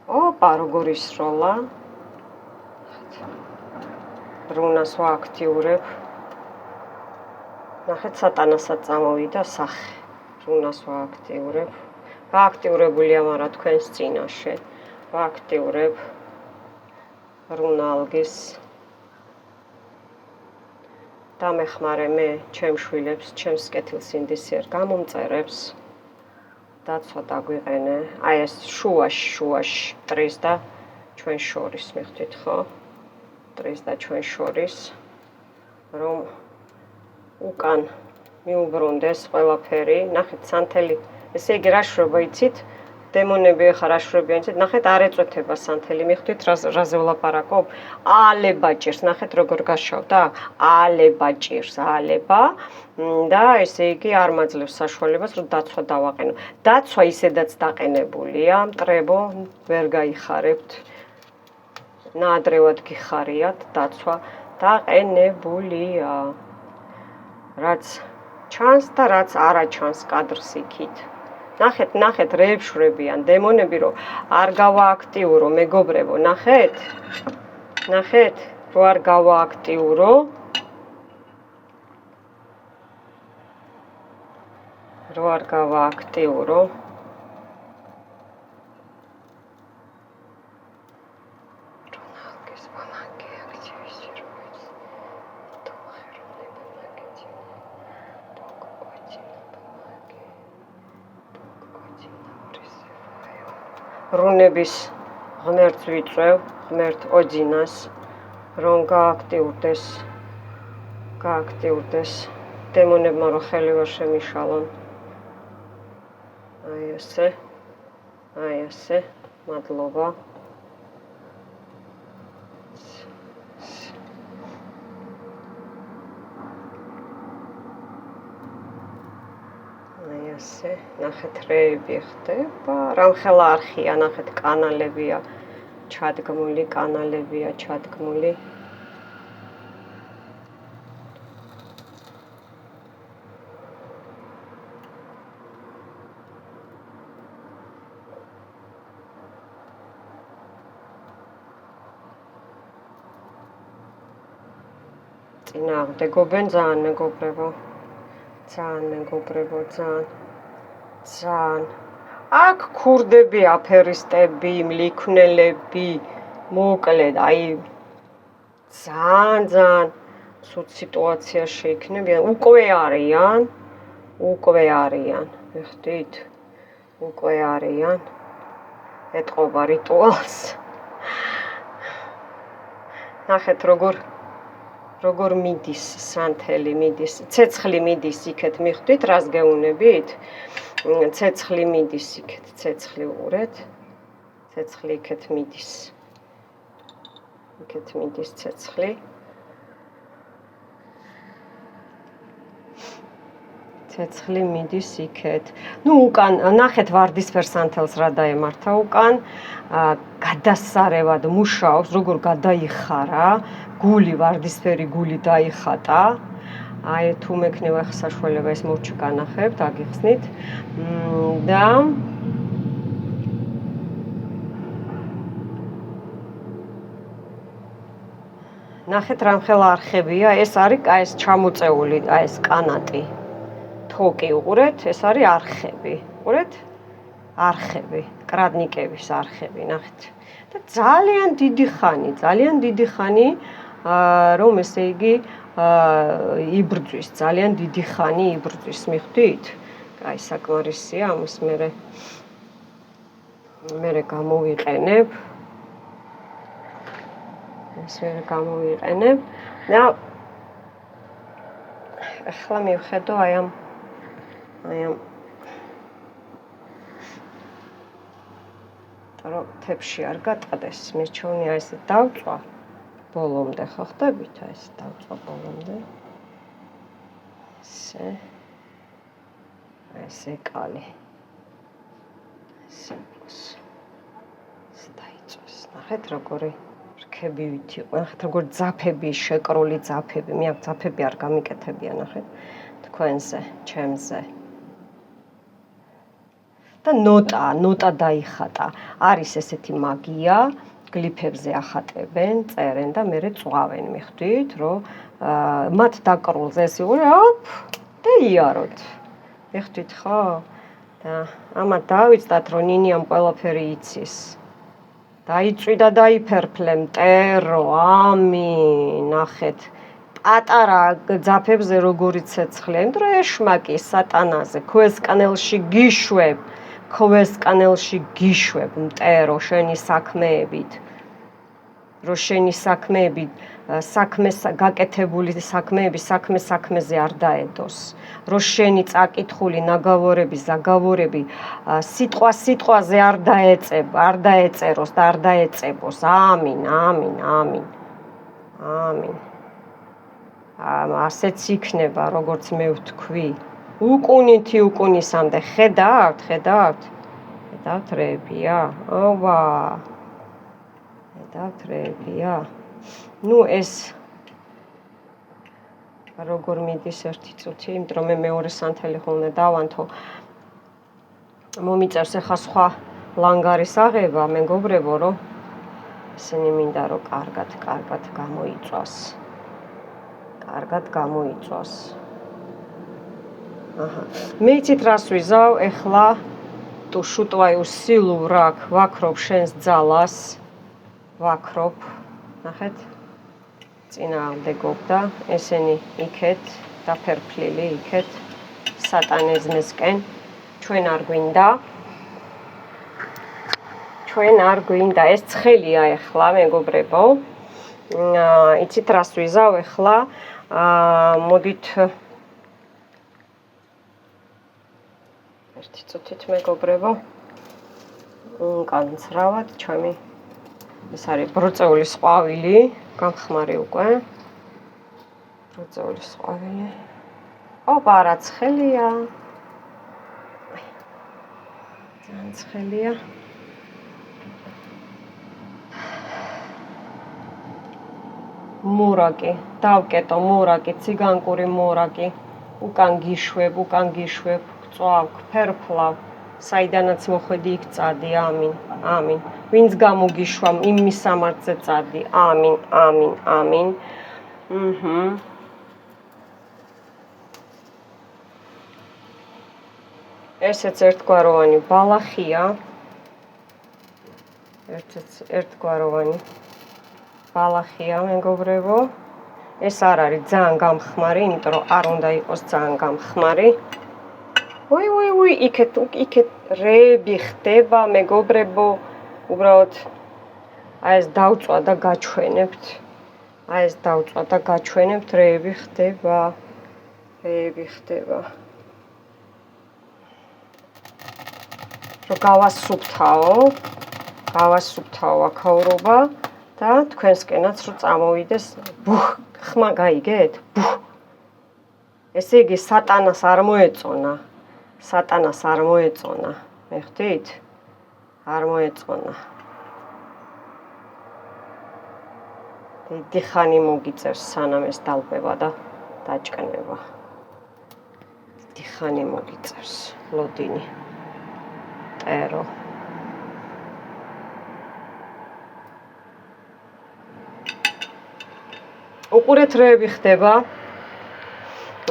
ოპა, როგორ ისროლა. რუნას ვააქტიურებ. ნახეთ, სატანასაც წამოვიდა სახე. რუნას ვააქტიურებ. გააქტიურებულია, მაგრამ თქვენს წინაშე. ვააქტიურებ. რუნა ალგის დამეხმარე მე ჩემ შვილებს, ჩემს კეთილსინდისიერ გამომწერებს. დაცვა დაგვიყენე. აი ეს შუაში ტრის და ჩვენ შორის, მიხვდით ხო? ტრის და ჩვენ შორის, რომ უკან მიუბრუნდეს ყველაფერი. ნახეთ, სანთელი, ესე იგი რა შრობა იცით? დემონები ახლა რა შრობიან იცით? ნახეთ, არ ეწვეთება სანთელი, მიხვდით რაზე ვლაპარაკობ? ალება ჭირს, ნახეთ როგორ გაშავდა? ალება ჭირს, ალება და ესე იგი არ მაძლევს საშუალებას, რომ დაცვა დავაყენო. დაცვა ისედაც დაყენებულია, მტრებო, ვერ გაიხარებთ. ნაადრევად გიხარიათ, დაცვა დაყენებულია. რაც ჩანს და რაც არა ჩანს კადრს იქით. ნახეთ, რეებშვრებიან დემონები, რომ არ გავააქტიურო, მეგობრებო, ნახეთ, რომ არ გავააქტიურო. რუნების ღმერთს ვიწევ, ღმერთ ოძინას, რომ გააქტიურდეს დემონებმა, რომ ხელი ვერ შემიშალონ. აი ესე, მადლობა. ასე, ნახეთ, რეები ხდება, რამხელა არხია, ნახეთ, კანალებია ჩადგმული. წინააღმდეგობენ ძალიან მეგობრებო. ძალიან. აქ ქურდები, აფერისტები, მლიქვნელები, მოკლედ, აი ძალიან ცუდ სიტუაციაში იქნებიან, უკვე არიან, მიხვდით? უკვე არიან. ეტყობა რიტუალს. ნახეთ როგორ მიდის სანთელი, ცეცხლი მიდის იქეთ, მიხვდით, რას გეუნებით? ცეცხლი მიდის იქეთ, ცეცხლი უყურეთ, ცეცხლი იქეთ მიდის ცეცხლი. ცეცხლი მიდის იქეთ. უკან, ნახეთ ვარდისფერ სანთელს რა დაემართა უკან, გადასარევად მუშაობს, როგორ გადაიხარა, ვარდისფერი გული დაიხატა. აი თუ მექნება ახლა საშუალება ეს მოვჩი განახებთ, აგიხსნით და ნახეთ რამხელა არხებია, ეს არის ეს ჩამოწეული, ეს კანატი. თოკი უყურეთ, ეს არის არხები. უყურეთ? არხები, კრადნიკების არხები, ნახეთ. და ძალიან დიდი ხანი, რომ ესე იგი იბრძვის, ძალიან დიდი ხანი იბრძვის, მიხვდით? აი საკმარისია, ამას მე გამოვიყენებ. და ახლა მივხედო აი ამ რომ თებში არ გატყდეს, მირჩევნია ესე დავწვა ბოლომდე, ხო ხდებით? აი ესე დავწვა ბოლომდე. ესე კალი. ესე დაიწვეს. ნახეთ როგორი რქებივით იყო. ნახეთ როგორ ძაფები, შეკრული ძაფები. მე აქ ძაფები არ გამიკეთებია, ნახეთ. თქვენზე, ჩემზე. და ნოტა დაიხატა. არის ესეთი მაგია, გლიფებზე ახატებენ, წერენ და მერე წვავენ, მიხვდით, რომ მათ დაკრულზე ეს იყო, და იაროთ. მიხვდით ხო? და ამათ დავიწყდათ, რომ ნინიამ ყველაფერი იცის. დაიწვი და დაიფერფლე მტერო, ამინ, ნახეთ, პატარა ძაფებზე როგორი ცეცხლია, იმიტომ რომ ეშმაკი სატანაზე, ქვესკანელში გიშვებ, მტერო შენი საქმეებით. რომ შენი საქმეები, გაკეთებული საქმეები საქმეზე არ დაედოს. რომ შენი წაკითხული ნაგավորები, ზაგավորები სიტყვაზე არ დაეწეროს და არ დაეწებოს. ამინ. ასეც იქნება, როგორც მე ვთქვი. უკუნითი უკუნისამდე ხედავთ რეებია. აბა. ხედავთ რეებია. ნუ ეს როგორ მიდის ერთი წუთი, იმიტომ რომ მე მეორე სანთელი ხოლმე დავანთო. მომიწევს ახლა სხვა ლანგარის აღება, მეგობრებო, რომ ისინი მინდა რომ კარგად გამოიწვას. მე იცით რას ვიზავ, ეხლა თუ შუტვაი უსილურაკ, ვაქრობ შენს ძალას, ნახეთ, წინააღმდეგობდა, ესენი იქეთ, დაფერფლილი იქეთ, სატანიზმისკენ, ჩვენ არ გვინდა, ეს ცხელია ეხლა, მეგობრებო, იცით რას ვიზავ ეხლა, მოდით ერთი წუთით მეგობრებო, განცრავად ჩემი ეს არის ბროწეულის ყვავილი, გამხმარი უკვე. ბროწეულის ყვავილი. ოპა, რა ცხელია. ძალიან ცხელია. მურაკი, დავკეტო მურაკი, ციგანკური მურაკი. უკან გიშვებ, გწვავ, ფერფლავ. საიდანაც მოხვედი იქ წადი, ამინ. ვინც გამოგიშვა იმ მისამართზე წადი, ამინ. ესეც ერთგვაროვანი ბალახია. ერთგვაროვანი ბალახია, მეგობრებო. ეს არ არის ძალიან გამხმარი, იმიტომ რომ არ უნდა იყოს ძალიან გამხმარი. ვი, იქეთ რეები ხდება, მეგობრებო, უბრალოდ აი ეს დავწვა და გაჩვენებთ, რეები ხდება. რომ გავასუფთავ აქაურობა და თქვენსკენაც რომ წამოვიდეს, ხმა გაიგეთ? ესე იგი სატანას არ მოეწონა, მე ხვდით? არ მოეწონა. დიდი ხანი მოგიწევს სანამ ეს დალბება და დაჭკნება. დიდი ხანი მოგიწევს, ლოდინი, ტერო. უყურეთ რეები ხდება.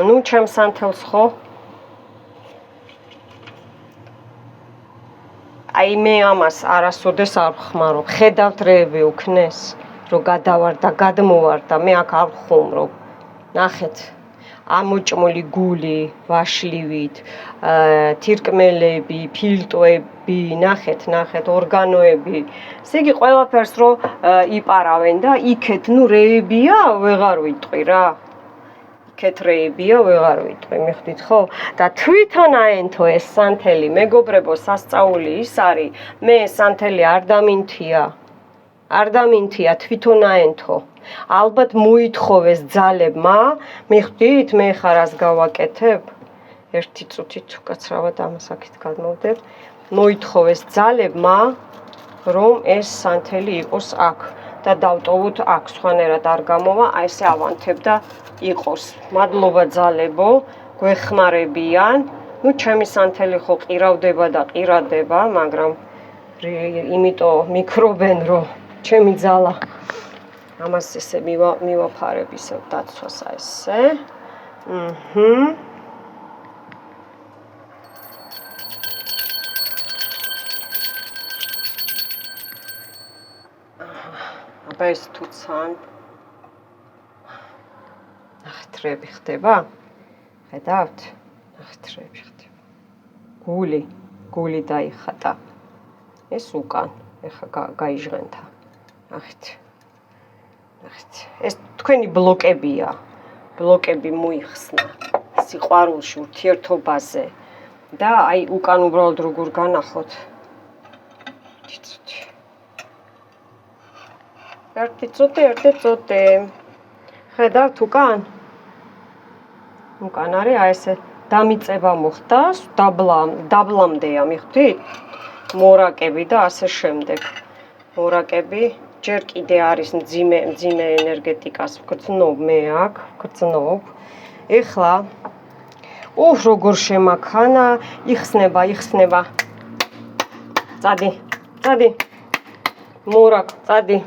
ნუ ჩემს სანთელს ხო? აი მე ამას არასოდეს არ ვხმარობ. ხედავთ რეები უქნეს, რომ გადავარ და გადმოვარ და მე აქ არ ვხუმრობ. ნახეთ, ამოჭმული გული ვაშლივით, თირკმელები, ფილტვები, ნახეთ, ორგანოები. ესე იგი ყველაფერს რო იპარავენ და იქეთ ნუ რეებია, ვეღარ ვიტყვი რა. მიხვდით ხო? და თვითონ აენთო ეს სანთელი, მეგობრებო, სასწაული ის არის, მე ეს სანთელი არ დამინთია, თვითონ აენთო. ალბათ მოითხოვეს ძალებმა, მიხვდით, მე ხა რას გავაკეთებ? ერთი წუთით უკაცრავად ამას აქეთ გადმოვდებ. მოითხოვეს ძალებმა, რომ ეს სანთელი იყოს აქ და დავტოვოთ აქ, სხვანაირად არ გამოვა, აი ესე ავანთებ და იყოს. მადლობა ძალებო, გვეხმარებიან. ნუ ჩემი სანთელი ხო ყირავდება და ყირადება, მაგრამ იმიტომ მიქრობენ, რომ ჩემი ძალა ამას ესე მივაფარებ ისევ დაცვას ესე. აბა ეს თუცან რები ხდება? ხედავთ? ნახეთ რები ხდება. გული დაიხატა. ეს უკან, ეხლა გაიჟღენთა. ნახეთ. ეს თქვენი ბლოკებია. ბლოკები მოიხსნა სიყვარულში, ურთიერთობაზე და აი უკან უბრალოდ როგორ განახოთ. ერთი წუთი. ხედავთ უკან? უკან არის აი ესე დამიწება მოხდა, დაბლამდეა, მიხვდით? მორაკები და ასე შემდეგ. მორაკები ჯერ კიდე არის მძიმე ენერგეტიკას ვგრძნობ მე აქ, ვგრძნობ. ეხლა როგორ შემაქანა, იხსნება. წადი. მორაკ, წადი.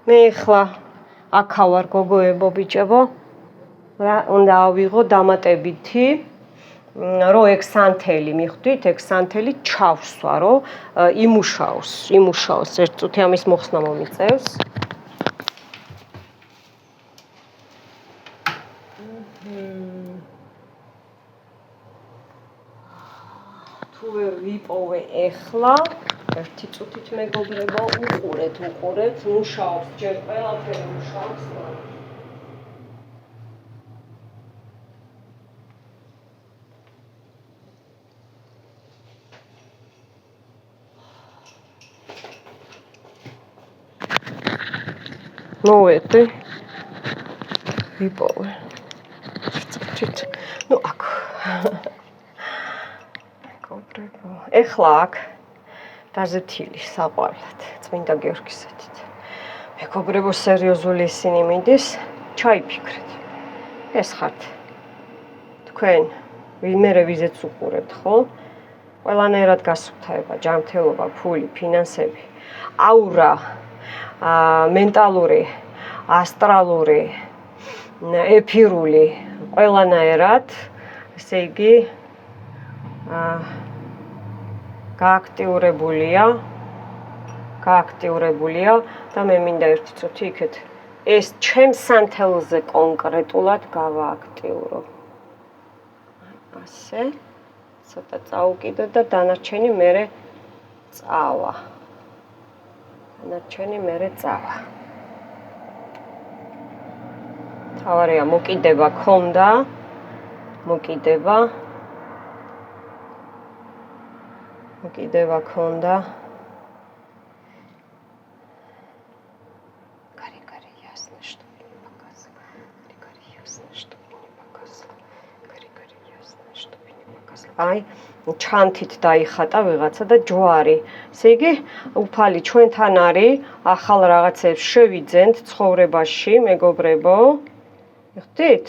მე ეხლა აქა ვარ გოგოებო, ბიჭებო. უნდა ავიღო დამატებითი, რომ ექსანთელი, მიხვდით, ექსანთელი ჩავსვა, რომ იმუშაოს. ერთ წუთი ამის მოხსნა მომიწევს. თუ ვერ ვიპოვე ეხლა, ერთი წუთით მეგობრებო, უყურეთ, მუშაობს, ჯერ ყველაფერი მუშაობს. მოვედი. ვიპოვე. წუთით. აქ. მეგობრებო, ეხლა აქ დაზეთილი საყვარლად, წმინდა გიორგისათით. მეგობრებო, სერიოზული ისინი მიდის, ჩაიფიქრეთ. ეს ხართ თქვენ, ვიმერე ვიზეც უყურებთ, ხო? ყველანაირად გასუფთავება, ჯანმრთელობა, ფული, ფინანსები, აურა, მენტალური, ასტრალური, ეფირული, ყველანაირად, ესე იგი გააქტიურებულია და მე მინდა ერთი წუთი იქეთ ეს ჩემს სანთელზე კონკრეტულად გავააქტიურო. ასე, ცოტა წაუკიდო და დანარჩენი მერე წავა. თავარია მოკიდება ქონდა, მოკიდება ქონდა. აი, ჩანთით დაიხატა ვიღაცა და ჯვარი. ესე იგი, უფალი ჩვენთან არის, ახალ რაღაცებს შევიძენთ ცხოვრებაში, მეგობრებო. მიხვდით?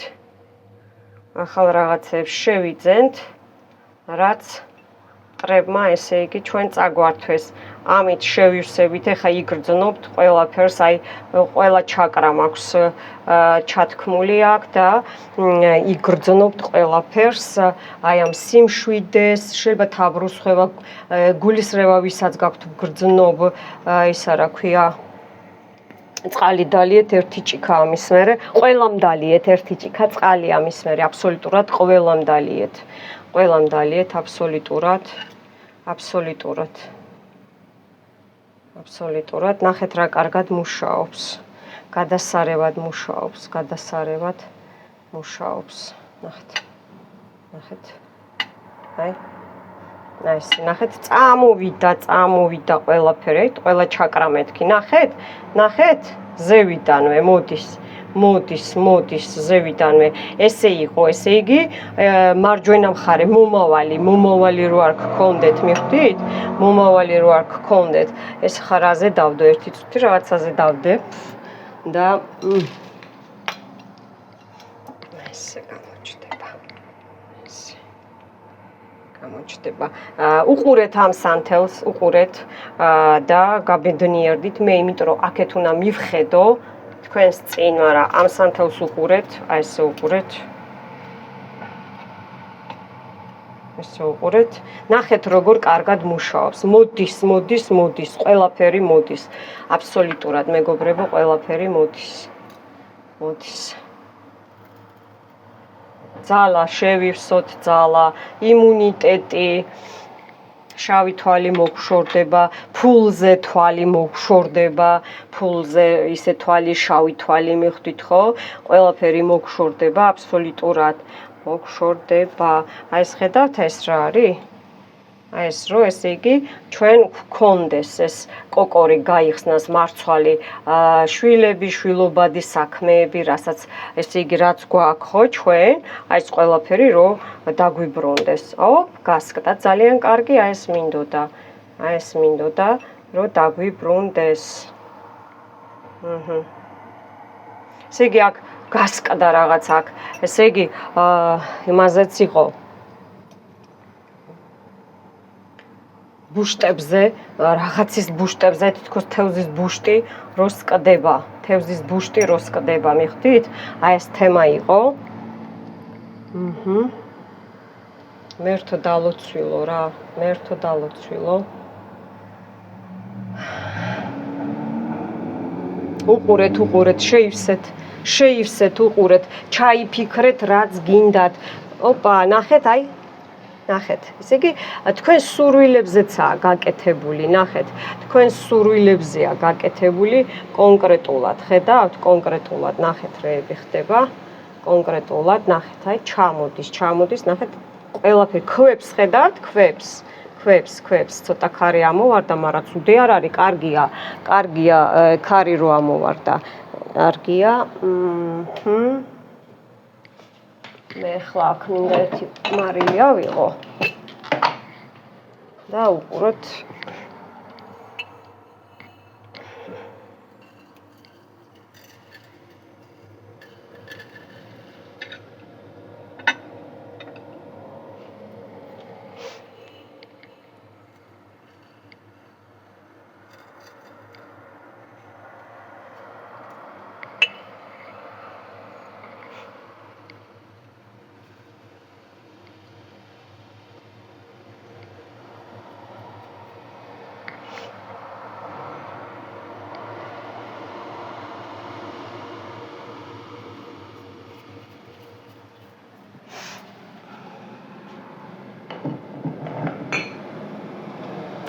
ახალ რაღაცებს შევიძენთ, რაც მტრებმა, ესე იგი, ჩვენ წაგვართვეს. ამით შევივსებით, ეხა იგრძნობთ ყველაფერს, აი, ყველა ჩაკრა მაქვს ჩათქმული აქ და იგრძნობთ ყველაფერს, აი ამ სიმშვიდეს, შეიძლება თაბრუსხვევა, გულისრევა, ვისაც გაქვთ გრძნობ, ისა რა ქვია, წყალი დალიეთ ერთი ჭიქა ამის მერე, ყველამ დალიეთ ერთი ჭიქა წყალი ამის მერე, აბსოლუტურად ყველამ დალიეთ. ყველამ დალიეთ აბსოლუტურად. ნახეთ რა კარგად მუშაობს. გადასარევად მუშაობს. ნახეთ. აი. ნახეთ, წამოვიდა ყველაფერი, ყველა ჩაკრა მეთქი. ნახეთ, ზევიდანვე მოდის ზევიდანვე. ესე იყო, ესე იგი, მარჯვენა მხარე მომავალი რო არ გქონდეთ, მიხვდით? მომავალი რო არ გქონდეთ. ეს ხარაზე დავდო ერთი წუთი, რაღაცაზე დავდე და ესე გამოჩნდება. უყურეთ ამ სანთელს, და გაბედნიერდით. მე იმიტომ რომ აქეთ უნდა მივხედო თქვენს წინ, მაგრამ ამ სანთელს უყურეთ, აი ესე უყურეთ. ნახეთ როგორ კარგად მუშაობს. მოდის, ყველაფერი მოდის. აბსოლუტურად, მეგობრებო, ყველაფერი მოდის. ძალა შევივსოთ, ძალა, იმუნიტეტი, შავი თვალი მოგშორდება, ფულზე თვალი მოგშორდება, ფულზე ისე თვალი, შავი თვალი მიხვდით ხო? ყველაფერი მოგშორდება, აბსოლუტურად მოგშორდება. აი ეს ხედავთ ეს რა არის? აი ეს რო ესე იგი ჩვენ გვქონდეს ეს კოკორი გაიხსნას მარცვალი შვილები, შვილობადი საქმეები, რასაც ესე იგი რაც გვაქვს ხო ჩვენ, აი ეს ყველაფერი რო დაგვიბრუნდეს. გასკდა ძალიან კარგი, აი ეს მინდოდა, რომ დაგვიბრუნდეს. ესე იგი აქ გასკდა რაღაც აქ, ესე იგი იმაზეც იყო ბუშტებზე, რაღაცის ბუშტებზე, თითქოს თევზის ბუშტი რო სკდება, თევზის ბუშტი რო სკდება, მიხვდით? აი ეს თემა იყო. მერთო დალოცვილო რა, მერთო დალოცვილო. უყურეთ, შეივსეთ, უყურეთ, ჩაიფიქრეთ, რაც გინდათ. ოპა, ნახეთ, აი ნახეთ, ესე იგი თქვენ სურვილებზეცაა გაკეთებული, ნახეთ, თქვენ სურვილებზეა გაკეთებული კონკრეტულად, ხედავთ, კონკრეტულად, ნახეთ რეები ხდება, კონკრეტულად, ნახეთ, აი ჩამოდის, ნახეთ, ყველაფერი ქვებს ხედავთ, ქვებს, ცოტა ქარი ამოვარდა, მაგრამ ცუდი არ არის, კარგია, ქარი რო ამოვარდა, კარგია, მე ხლა აქ მინდა ერთი მარილი ავიღო და უყუროთ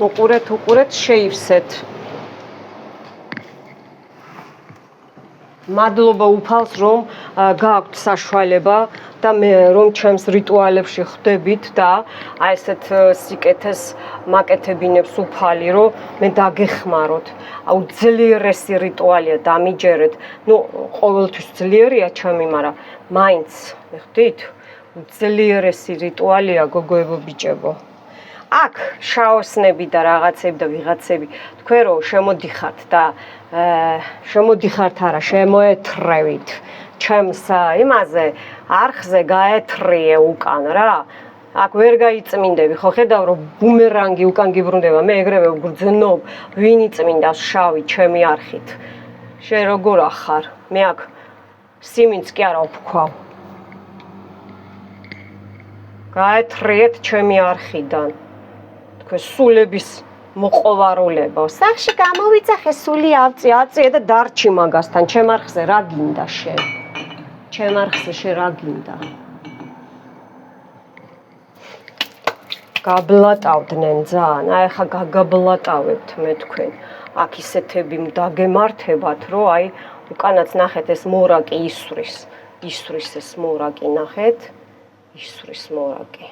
უყურეთ, შეივსეთ. მადლობა უფალს, რომ გააქვთ საშუალება და მე რომ ჩემს რიტუალებში ხვდებით და აი ესეთ სიკეთეს მაკეთებინებს უფალი, რომ მე დაგეხმაროთ. აუ ძლიერესი რიტუალია, დამიჯერეთ. ყოველთვის ძლიერია ჩემი, მაგრამ მაინც, ხვდით? ძლიერესი რიტუალია, გოგოებო, ბიჭებო. აქ შაოსნები და რაღაცები და ვიღაცები თქვენ რო შემოდიხართ და შემოდიხართ არა შემოეთრევით ჩემს იმაზე არხზე გაეთრიე უკან რა აქ ვერ გაიწმინდები ხო ხედავ რომ ბუმერანგი უკან გიბრუნდება მე ეგრევე ვგრძნობ ვინ იწმინდავს შავი ჩემი არხით შენ როგორ ახარ მე აქ სიმინც კი არა ვქვავ გაეთრიეთ ჩემი არხიდან თქვენ სულების მოყოვარულებო. სახში გამოვიძახე სული აწიე და დარჩი მაგასთან. ჩემ არხზე რა გინდა შენ? ჩემ არხზე შენ რა გინდა? გაბლატავდნენ ძალიან. აი ხა გაგაბლატავებთ მე თქვენ. აქ ისეთები დაგემართებათ, რომ აი უკანაც ნახეთ ეს მორაკი ისვრის. ისვრის ეს მორაკი ნახეთ. ისვრის მორაკი.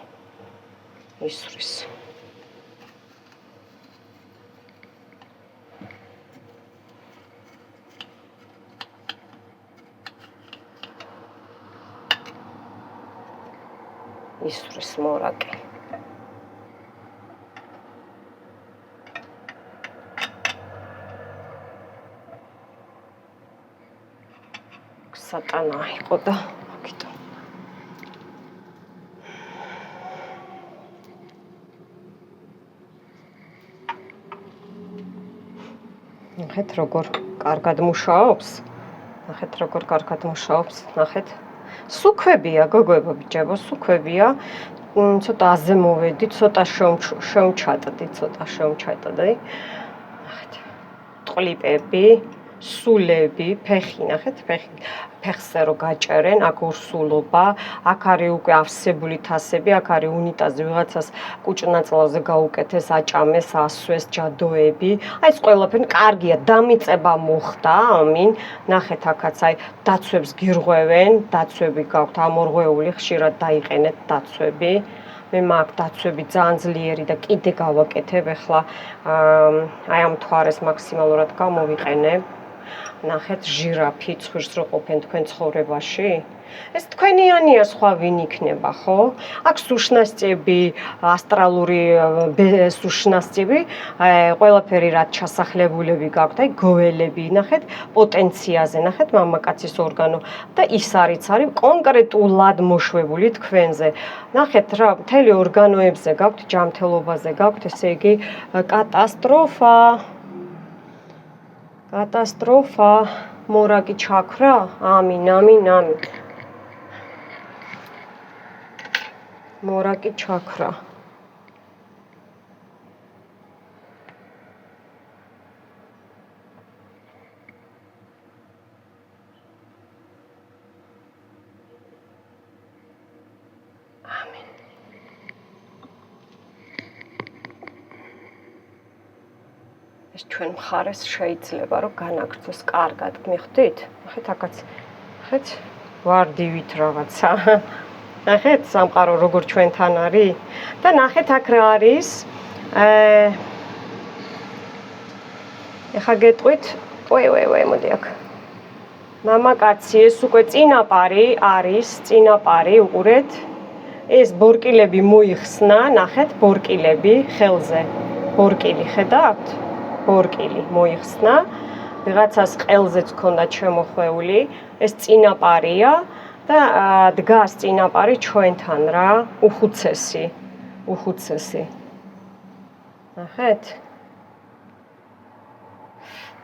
ისვრის. ისვრის მორაკი. სატანა იყო და მოგიტო. ნახეთ როგორ კარგად მუშაობს. ნახეთ როგორ კარგად მუშაობს. ნახეთ სუქვებია გოგოებო ბიჭებო სუქვებია ცოტა აზე მოვედი ცოტა შევჩატდი ნახეთ ტყლიპები სულები ფეხი ნახეთ ფეხზე რო გაჭერენ, აქ ორსულობა, აქ არის უკვე ავსებული თასები, აქ არის უნიტაზი, ვიღაცას კუჭნაწლავზე გაუკეთეს, აჭამეს, ასვეს, ჯადოები. აი ეს ყველაფერი კარგია, დამიწება მოხდა, ამინ. ნახეთ აქაც აი დაცვებს გირღვევენ, დაცვები გაქვთ ამორღვეული, ხშირად დაიყენეთ დაცვები. მე მაქვს დაცვები ძალიან ძლიერი და კიდე გავაკეთებ, ახლა აი ამ მთვარეს მაქსიმალურად გამოვიყენებ. ნახეთ ჟირაფი, ცხვირს რო ყოფენ თქვენ ცხოვრებაში. ეს თქვენიანია, სხვა ვინ იქნება, ხო? აქ სუშნასწები, ასტრალური სუშნასწები, ყველაფერი რაც ჩასახლებულები გაქვთ, აი გოველები, ნახეთ, პოტენციაზე, ნახეთ მამაკაცის ორგანო და ის არის კონკრეტულად მოშვებული თქვენზე. ნახეთ რა, მთელი ორგანოებზე გაქვთ, ჯანმრთელობაზე გაქვთ, ესე იგი კატასტროფა. კატასტროფა, მორაკი ჩაქრა, ამინ, ამინ, ამინ. მორაკი ჩაქრა. ამინ. ეს ჩვენ მხარეს შეიძლება რომ განაგრძოს კარგად, მიხვდით? ნახეთ აქაც. ნახეთ ვარდივით რაღაცა. ნახეთ სამყარო როგორ ჩვენთან არის და ნახეთ აქ რა არის. ეხა გეტყვით, მოდი აქ. მამაკაცი ეს უკვე წინაპარი არის, წინაპარი უყურეთ. ეს ბორკილები მოიხსნა, ნახეთ ბორკილები ხელზე. ბორკილი ხედავთ? ბორკილი მოიხსნა. ვიღაცას ყელზეც ქონდა შემოხვეული, ეს წინაპარია. და დგას წინაპარი ჩვენთან რა, უხუცესი. ნახეთ?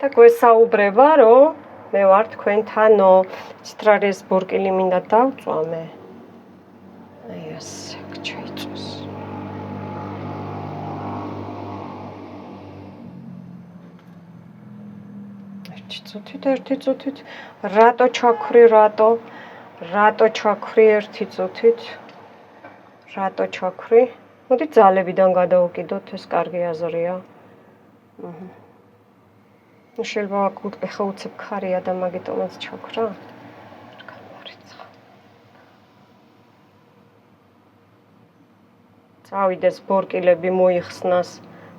და გვესაუბრება, რომ მე ვარ თქვენთანო, იცით რა ეს ბორკილი მინდა დავწვამე. აი ასე ჩაიწვეს. ერთი წუთით, რატო ჩაქვრი, რატო ჩაქვრი ერთი წუთით? რატო ჩაქვრი? მოდი ძალებიდან გადავუკიდოთ, ეს კარგი აზრია. შეიძლება ეხა უცებ ქარია და მაგიტომაც ჩაქვრა. წავიდეს ბორკილები მოიხსნას,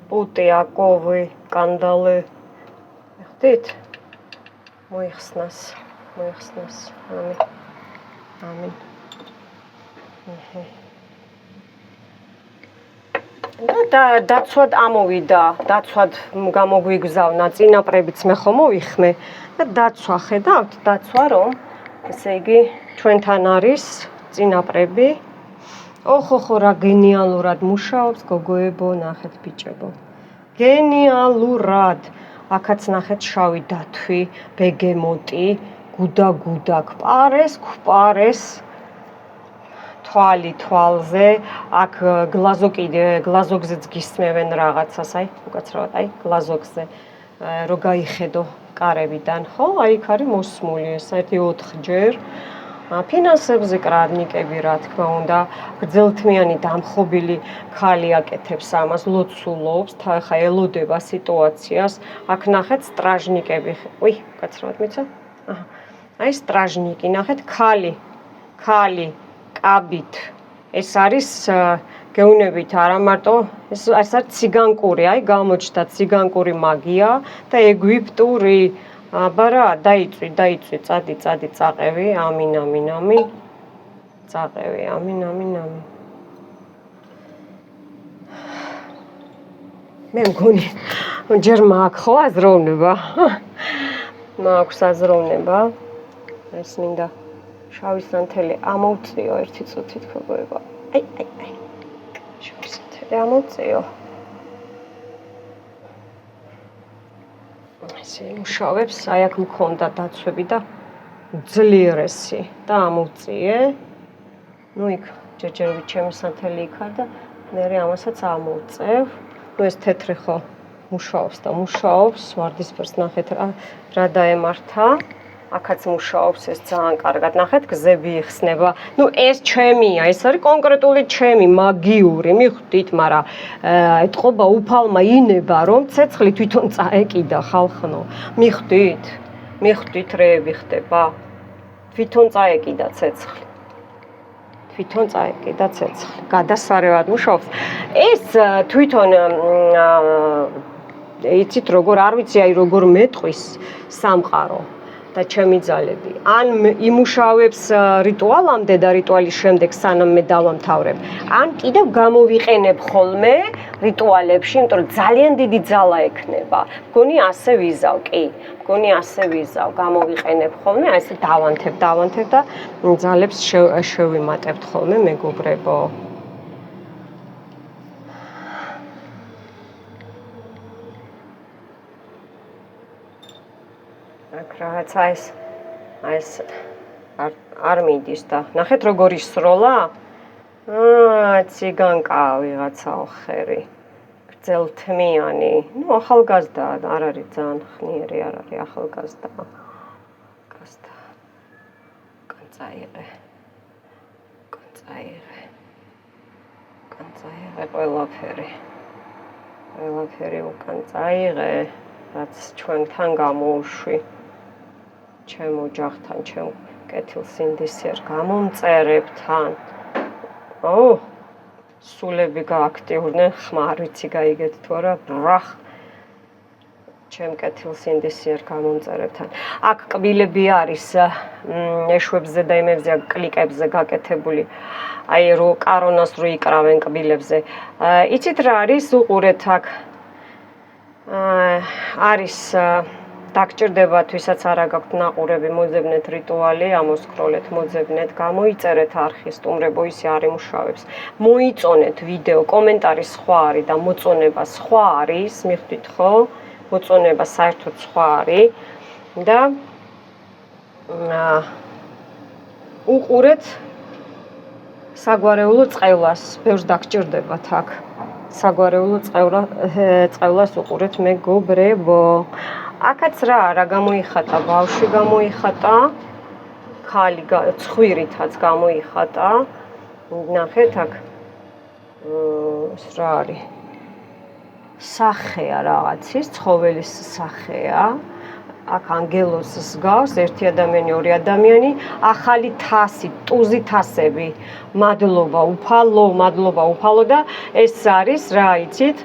პუტი, აკოვი, კანდალე. ეხდით? მოიხსნას. ამინ. და დაცვად ამოვიდა, დაცვად გამოგვიგზავნა, წინაპრებიც მე ხომ მოვიხმე და დაცვა ხედავთ, დაცვა რომ ესე იგი ჩვენთან არის წინაპრები. ოხოხო რა გენიალურად მუშაობს გოგოებო, ნახეთ ბიჭებო. გენიალურად. აქაც ნახეთ შავი დათვი, ბეგემოტი, გუდა, კვპარეს, თვალი თვალზე, აქ გლაზოგზეც გისმევენ რაღაცას, აი, უკაცრავად, აი, გლაზოგზე, რო გაიხედო კარებიდან, ხო? აი, იქ არის მოსმული, ეს 1-4 ფინანსებზე კრადნიკები, რა თქმა უნდა, გრძელთმიანი დამხობილი ქალი აკეთებს ამას, ლოცულობს, ხა ელოდება სიტუაციას, აქ ნახეთ სტრაჟნიკები, უკაცრავად მიცა? აი, სტრაჟნიკი, ნახეთ, ქალი, კაბით, ეს არის გეუნებით არა მარტო, ეს არის ციგანკური, აი, გამოჩნდა ციგანკური მაგია და ეგვიპტური. აბარა, დაიწვი, წადი, წაყევი, ამინ. წაყევი, ამინ. მე მგონი, ჯერ მაქვს ხო აზროვნება? მაქვს აზროვნება. ეს მინდა შავი სანთელი ამოვწიო ერთი წუთით გოგოება. აი. შავი სანთელი ამოვწიო. ესე მუშავებს, აი აქ მქონდა დაცვები და ძლიერესი და ამოვწიე. ნუ იქ ჯერჯერობით ჩემი სანთელი იქა და მე ამასაც ამოვწევ. ნუ ეს თეთრი ხო მუშაობს, ვარდისფერს ნახეთ რა დაემართა. აქაც მუშაობს ეს ძალიან კარგად. ნახეთ, გზები იხსნება. ნუ ეს ჩემია, ეს არის კონკრეტული ჩემი მაგიური, მიხვდით, მაგრამ ეთყობა უფალმა ინება, რომ ცეცხლი თვითონ წაეკიდა ხალხნო. მიხვდით? მიხვდით რეები ხდება? თვითონ წაეკიდა ცეცხლი. თვითონ წაეკიდა ცეცხლი. გადასარევად მუშაობს. ეს თვითონ იცით როგორ არ ვიცი აი როგორ მეტყვის სამყარო და ჩემი ძალები. ან იმუშავებს რიტუალამდე და რიტუალის შემდეგ სანამ მე დავამთავრებ. ან კიდევ გამოვიყენებ ხოლმე რიტუალებში, იმიტომ რომ ძალიან დიდი ძალა ექნება. მგონი ასე ვიზავ, კი. მგონი ასე ვიზავ, გამოვიყენებ ხოლმე, აი ესე დავანთებ და ძალებს შევიმატებთ ხოლმე მეგობრებო. რაღაცა ეს არ მიდის და ნახეთ როგორ ისროლა? ციგანკა ვიღაცაო ხერი. გრძელთმიანი. ნუ ახალგაზრდაა, არ არის ძალიან ხნიერი, არ არის ახალგაზრდა. გაზრდა. კანწაიღე ყველაფერი. ყველაფერი უკან წაიღე, რაც ჩვენთან გამოუშვი. ჩემ ოჯახთან, ჩემ კეთილსინდისიერ გამომწერებთან. სულები გააქტიურდნენ, ხმა არ ვიცი გაიგეთ თუ არა, ბრახ. ჩემ კეთილსინდისიერ გამომწერებთან. აქ კბილები არის ეშვებზე და იმებზე კლიკებზე გაკეთებული. აი რო კარონას რო იკრავენ კბილებზე. იცით რა არის? უყურეთ აქ. არის დაგჭირდებათ, ვისაც არა გაქვთ ნაყურები, მოძებნეთ რიტუალი, ამოსკროლეთ, მოძებნეთ, გამოიწერეთ არხი, სტუმრებო ისე არ იმუშავებს. მოიწონეთ ვიდეო, კომენტარი სხვა არის და მოწონება სხვა არის, მიხვდით ხო? მოწონება საერთოდ სხვა არის და უყურეთ საგვარეულო წყევლას, ბევრს დაგჭირდებათ აქ. საგვარეულო წყევლას უყურეთ მეგობრებო. აქაც რა გამოიხატა, ბავშვი გამოიხატა, ხალი ცხვირითაც გამოიხატა. ნახეთ აქ რა არის? სახეა რაღაცის, ცხოველის სახეა. აქ ანგელოზს გავს, ერთი ადამიანი, ორი ადამიანი, ახალი თასი, ტუზი თასები. მადლობა უფალო და ეს არის რა იცით?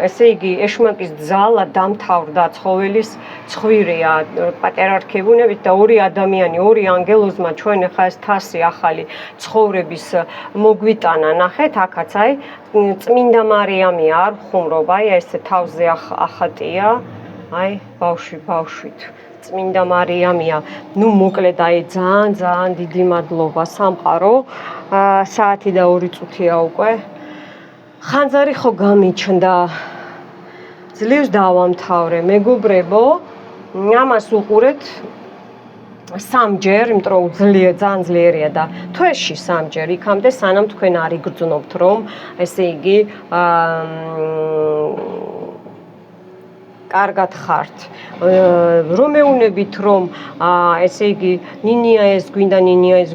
ესე იგი ეშმაკის ძალა დამთავრდა ცხოველის ცხვირია პატრიარქებუნებით და ორი ადამიანი, ორი ანგელოზმა ჩვენ ახლა ეს თასი ახალი ცხოვრების მოგვიტანა. ნახეთ, აქაც აი წმინდა მარიამია არ ხუმრობა, აი ესე თავზე ახატია. აი ბავშვით წმინდა მარიამია. ნუ მოკლედ აი ძალიან დიდი მადლობა სამყარო. საათი და 2 წუთია უკვე. ხანძარი ხო გამიჩნდა. ძლივს დავამთავრე მეგობრებო. ამას უყურეთ სამჯერ, იმიტომ რომ ძალიან ძლიერია და თვეში სამჯერ იქამდე სანამ თქვენ არ იგრძნობთ რომ ესე იგი კარგად ხართ. რომ ეუნებით რომ ესე იგი ნინია ეს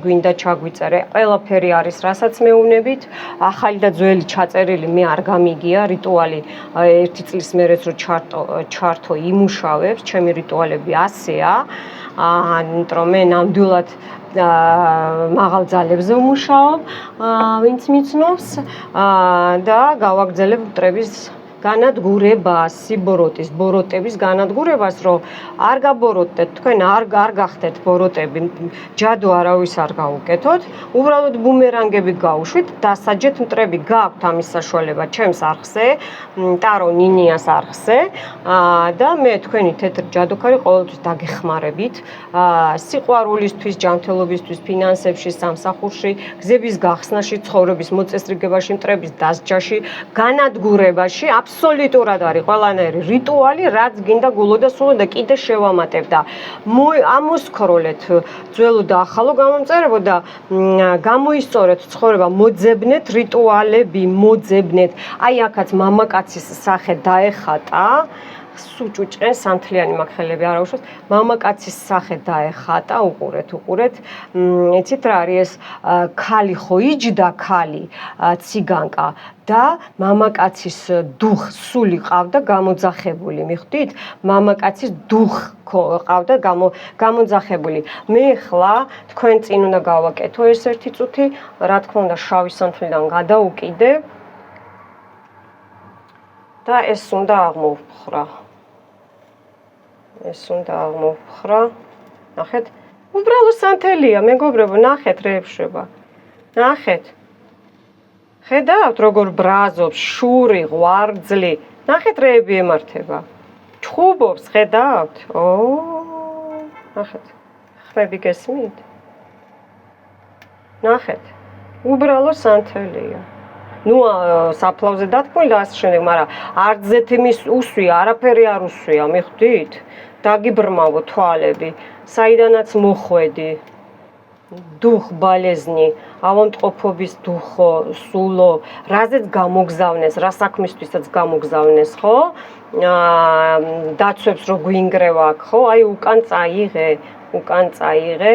გვინდა ჩაგვიწერე. ყველაფერი არის, რასაც მეუნებით. ახალი და ძველი ჩაწერილი მე არ გამიგია, რიტუალი 1 წლის მერეც რო ჩართო იმუშავებს, ჩემი რიტუალები ასეა. იმიტომ რომ მე ნამდვილად მაღალ ძალებზე ვმუშაობ, ვინც მიცნობს და გავაგრძელებ მტრების განადგურებას, სიბოროტის, ბოროტების განადგურებას, რომ არ გაბოროტდეთ, თქვენ არ გახდეთ ბოროტები, ჯადო არავის არ გაუკეთოთ, უბრალოდ ბუმერანგები გაუშვით, დასაჯეთ მტრები, გაქვთ ამის საშუალება ჩემს არხზე, ტარო ნინიას არხზე და მე თქვენი თეთრ ჯადოქარი ყოველთვის დაგეხმარებით, სიყვარულისთვის, ჯანმრთელობისთვის, ფინანსებში, სამსახურში, გზების გახსნაში, ცხოვრების მოწესრიგებაში, მტრების დასჯაში, განადგურებაში, აბსოლუტურად არის ყველანაირი რიტუალი, რაც გინდა გულო და სულო და კიდე შევამატებ და ამოსქროლეთ ძველო და ახალო გამომწერებო და გამოისწორეთ ცხოვრება, მოძებნეთ რიტუალები, მოძებნეთ. აი აქაც მამაკაცის სახე დაეხატა, სუჭუჭყენ სანთლიანი მაქხელები არა უშავს მამაკაცის სახე დაეხატა უყურეთ იცით რა არის ეს ქალი ხო იჯდა ქალი ციგანკა და მამაკაცის დუხ სული ყავდა გამოძახებული მიხვდით მამაკაცის დუხ ყავდა გამოძახებული მე ხლა თქვენ წინ უნდა გავაკეთო ეს ერთი წუთი რა თქმა უნდა შავი სანთლიდან გადაუკიდე და ეს უნდა აღმოვფხრა ნახეთ უბრალო სანთელია მეგობრებო ნახეთ რეებშება ნახეთ ხედავთ როგორ ბრაზობს შური ღვარძლი ნახეთ რეები ემართება ჩხუბობს ხედავთ ნახეთ ხმები გესმით ნახეთ უბრალო სანთელია ნუ საფლავზე დათქმული და ასე შემდეგ მაგრამ არძეთ იმის უსვია არაფერი არ უსვია მიხვდით დაგიბრმავო თვალები საიდანაც მოხვედი დუხ ბალეზნი ავადმყოფობის დუხო სულო რაზეც გამოგზავნეს რა საქმისთვისაც გამოგზავნეს ხო დაცვებს რო გვინგრევა აქ ხო აი უკან წაიღე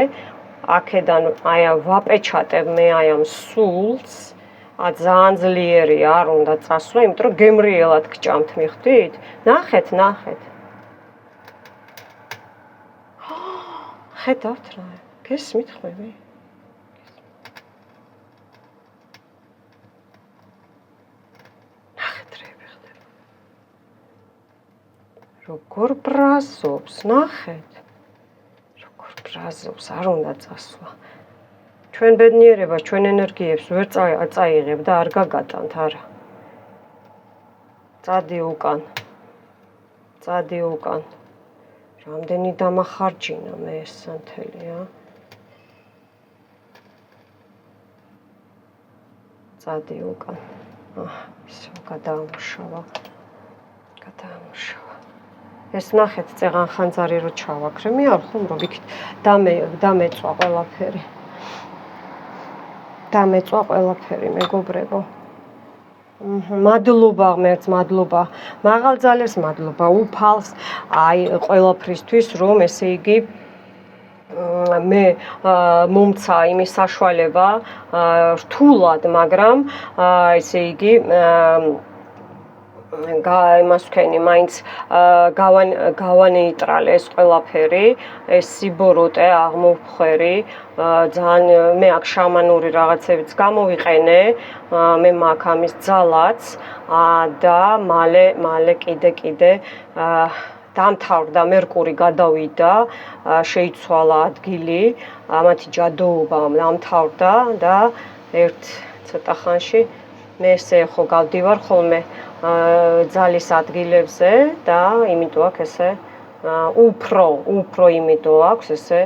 აქედან აი ვაპეჩატებ მე აი ამ სულს ძალიან ძლიერი არ უნდა წასვლა იმიტომ რომ გემრიელად გჭამთ მიხვდით ნახეთ ხედავთ რა გესმით ხმები ნახეთ რეები ხდება როგორ ბრაზობს ნახეთ როგორ ბრაზობს არ უნდა წასვლა ჩვენ ბედნიერებას ჩვენ ენერგიებს ვერ წაიღებ და არ გაგატანთ არა წადი უკან რამდენი დამახარჯინა მე ეს სანთელია წადი უკან ისო გადაამუშავა ეს ნახეთ წეღან ხანძარი რო ჩავაქრე მე არ ხომ რომ იქით დამეწვა ყველაფერი მეგობრებო მადლობა ღმერთს მადლობა მაღალ ძალებს მადლობა უფალს აი ყველაფრისთვის რომ ესე იგი მე მომცა იმის საშუალება რთულად მაგრამ ესე იგი იმას ვქენი მაინც გავანეიტრალე ეს ყველაფერი ეს სიბოროტე აღმოვფხვერი ძალიან მე აქ შამანური რაღაცებიც გამოვიყენე მე მაქვს ამის ძალაც და მალე კიდე დამთავრდა მერკური გადავიდა შეიცვალა ადგილი ამათი ჯადოობა დამთავრდა და ერთ ცოტა ხანში მე ესე ხო გავდივარ ხოლმე ძალის ადგილებზე და იმიტომ აქვს ესე უფრო იმიტომ აქვს ესე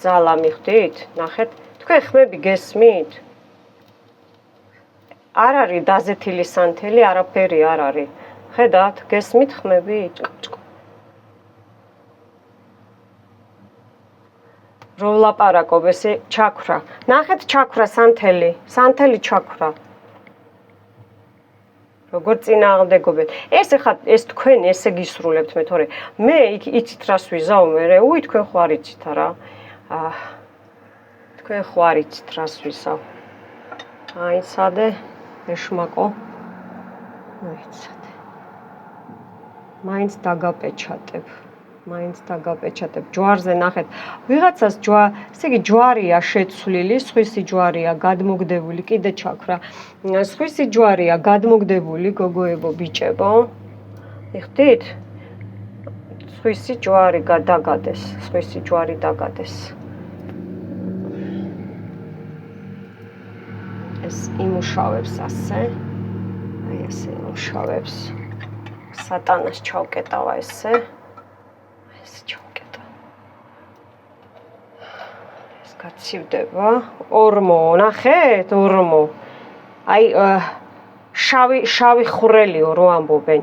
ძალა მიხვდით ნახეთ თქვენ ხმები გესმით არ არის დაზეთილი სანთელი არაფერი არ არის ხედავთ გესმით ხმები რო ვლაპარაკობ ესე ჩაქვრა ნახეთ ჩაქვრა სანთელი ჩაქვრა როგორ წინააღმდეგობენ ეს თქვენ ესე გისრულებთ მე თორე მე იცით რას ვიზავ მე უი თქვენ ხო არ იცით რა თქვენ ხო არ იცით რას ვიზავ აი სადე ეშმაკო მოიცადე მაინც დაგაპეჩატებ ჯვარზე ნახეთ ვიღაცას ესე იგი ჯვარია შეცვლილი სხვისი ჯვარია გადმოგდებული კიდე ჩაქრა სხვისი ჯვარია გადმოგდებული გოგოებო ბიჭებო იხდით სხვისი ჯვარი დაგადეს ეს იმუშავებს ასე აი ესე იმუშავებს სატანას ჩავკეტავა ესე გაცივდება ორმო ნახეთ ორმო აი შავი ხვრელიო რო ამბობენ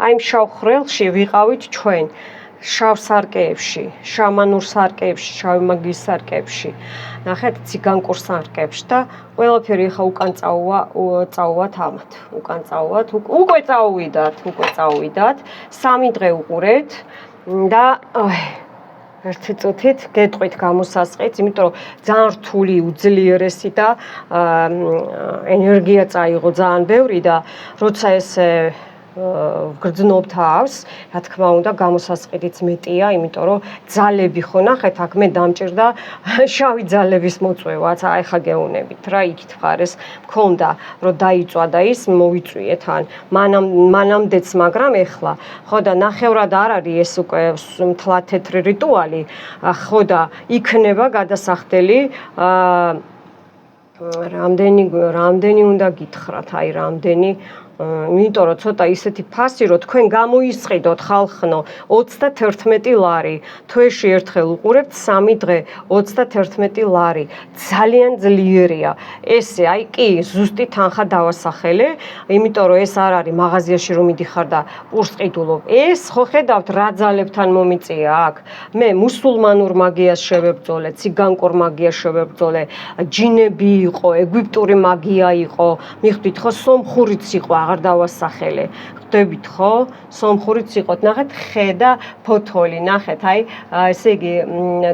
აი შავ ხვრელში ვიყავით ჩვენ შავ სარკეებში, შამანურ სარკეებში, შავი მაგიის სარკეებში, ნახეთ ციგანკურ სარკეებში და ყველაფერი ხა უკან წაუვათ ამათ. უკან წაუვათ, უკვე წაუვიდათ, 3 დღე უყურეთ და ერთი წუთით გეტყვით გამოსასყიდს, იმიტომ რომ ძალიან რთული, უძლიერესი და ენერგია წაიღო ძალიან ბევრი და როცა ესე გრძნობ თავს, რა თქმა უნდა, გამოსასყიდიც მეტია, იმიტომ რომ ძალები ხო ნახეთ, აქ მე დამჭირდა შავი ძალების მოწვევაც, აი ხა გეუნებით რა, იქით ხარეს მქონდა, რომ დაიწვა და ის მოვიწვიეთ ან მანამდეც, მაგრამ ეხლა, ხო და ნახევრად არ არის ეს უკვე მთლათეთრი რიტუალი, ხო და იქნება გადასახდელი რამდენი უნდა გითხრათ, აი რამდენი იმიტომ რომ ცოტა ისეთი ფასი რომ თქვენ გამოისყიდოთ ხალხნო 31 ლარი თვეში ერთხელ უყურებთ 3 დღე 31 ლარი ძალიან ძლიერია ესე აი კი ზუსტი თანხა დავასახელე იმიტომ რომ ეს არ არის მაღაზიაში რომ მიდიხარ და პურს ყიდულობ ეს ხო ხედავთ რა ძალებთან მომიწია აქ მე მუსულმანურ მაგიას შევებრძოლე ციგანკურ მაგიას შევებრძოლე ჯინები იყო ეგვიპტური მაგია იყო მიხვდით ხო სომხურიც იყო აღარ დავასახელე. ხვდებით ხო? სომხურიც იყოთ. ნახეთ ხე და ფოთოლი. ნახეთ, აი, ესე იგი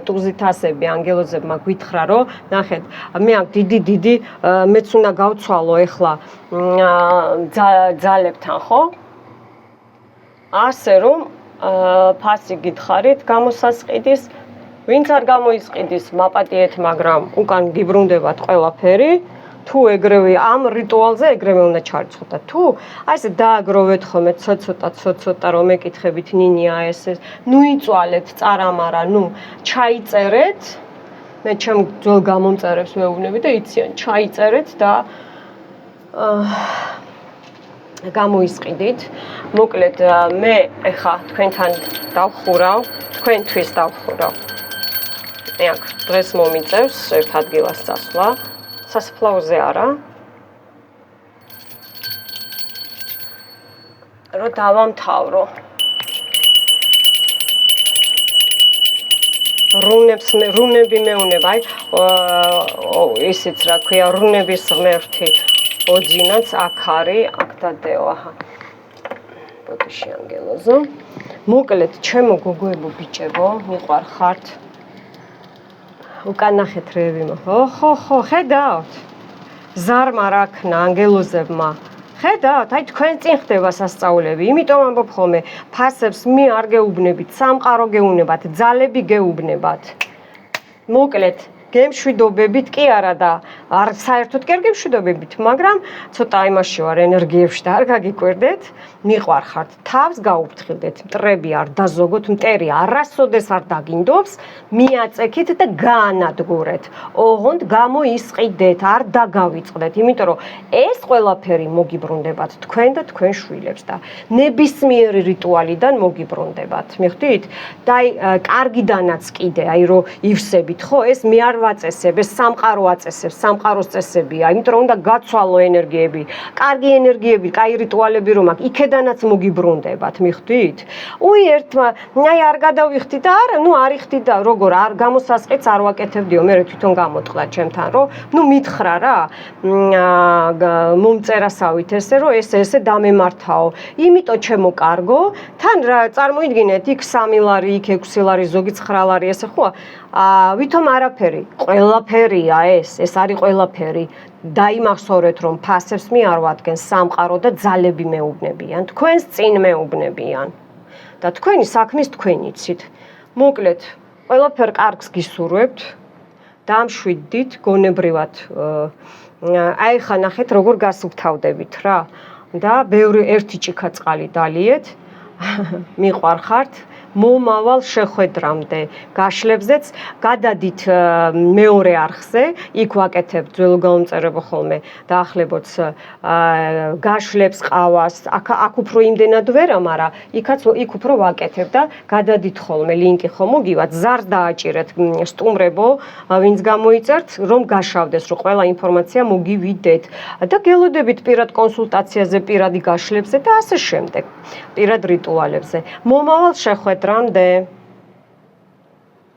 ტუზითასები ანგელოზებმა გვითხრა, რომ ნახეთ, მე აქ დიდი მეც უნდა გავცვალო ეხლა ძალებთან, ხო? ასე რომ ფასი გითხარით გამოსასყიდის, ვინც არ გამოისყიდის, მაპატიეთ, მაგრამ უკან გიბრუნდებათ ყველაფერი. თუ ეგრევე ამ რიტუალზე ეგრევე უნდა ჩარიცხოთ და თუ აი ესე დააგროვეთ ხოლმე ცოტა რომ ეკითხებით ნინია ესე ნუ იწვალეთ წარამარა ნუ ჩაიწერეთ მე ჩემ ძველ გამომწერებს ვეუბნები და იციან ჩაიწერეთ და გამოისყიდით მოკლედ მე ეხა თქვენთან დავხურავ თქვენთვის დავხურავ მე აქ დღეს მომიწევს ერთ ადგილას წასვლა სასაფლაოზე არა რომ დავამთავრო რუნები მეუნება აი ისიც რა ქვია რუნების ღმერთი ოძინაც აქ არის აქ დადეო აჰა ბოდიში ანგელოზო მოკლედ ჩემო გოგოებო ბიჭებო მიყვარხართ უკან ნახეთ რეები ხო ხედავთ ზარმა რაქნა ანგელოზებმა ხედავთ აი თქვენ წინ ხდება სასწაულები იმიტომ ამბობ ხოლმე ფასებს მე არ გეუბნებით სამყარო გეუბნებათ ძალები გეუბნებათ მოკლედ გემშვიდობებით კი არა და არ საერთოდ კი არ გემშვიდობებით მაგრამ ცოტა იმაში ვარ ენერგიებში და არ გაგიკვირდეთ მიყვარხართ თავს გაუფრთხილდეთ მტრები არ დაზოგოთ მტერი არასოდეს არ დაგინდობს მიაწექით და გაანადგურეთ ოღონდ გამოისყიდეთ არ დაგავიწყდეთ იმიტომ რომ ეს ყველაფერი მოგიბრუნდებათ თქვენ და თქვენ შვილებს და ნებისმიერი რიტუალიდან მოგიბრუნდებათ მიხვდით და აი კარგიდანაც კიდე აი რომ ივსებით ხო ეს მე არ ვაწესებ ეს სამყარო აწესებს სამყაროს წესებია იმიტომ რომ უნდა გაცვალო ენერგიები კარგი ენერგიები კაი რიტუალები რომ აქ იქედანაც მოგიბრუნდებათ მიხვდით უი ერთმა აი არ გადავიხდი და არა ნუ არ იხდი და როგორ არ გამოსასყიდს არ ვაკეთებდიო მე თვითონ გამოტყდა ჩემთან რომ ნუ მითხრა რა მომწერასავით ესე რომ ესე დამემართაო იმიტომ ჩემო კარგო თან რა წარმოიდგინეთ იქ 3 ლარი იქ 6 ლარი ზოგი 9 ლარი ესე ხო ვითომ არაფერი ყველაფერია ეს არის ყველაფერი დაიმახსოვრეთ რომ ფასებს მე არ ვადგენს სამყარო და ძალები მეუბნებიან თქვენს წინ მეუბნებიან და თქვენი საქმის თქვენ იცით მოკლედ ყველაფერ კარგს გისურვებთ დამშვიდით გონებრივად აი ხა ნახეთ როგორ გასუფთავდებით რა და ბევრი ერთი ჭიქა წყალი დალიეთ მიყვარხართ მომავალ შეხვედრამდე გაშლებზეც გადადით მეორე არხზე იქ ვაკეთებ ძველ გამომწერებო ხოლმე დაახლებოც გაშლებს ყავას აქ უფრო იმდენად ვერა მაგრამ იქ უფრო ვაკეთებ და გადადით ხოლმე ლინკი ხო მოგივათ ზარს დააჭირეთ სტუმრებო ვინც გამოიწერთ რომ გაშავდეს რომ ყველა ინფორმაცია მოგივიდეთ და გელოდებით პირად კონსულტაციაზე პირადი გაშლებზე და ასე შემდეგ პირად რიტუალებზე მომავალ შეხვედრამდე ადრამდე.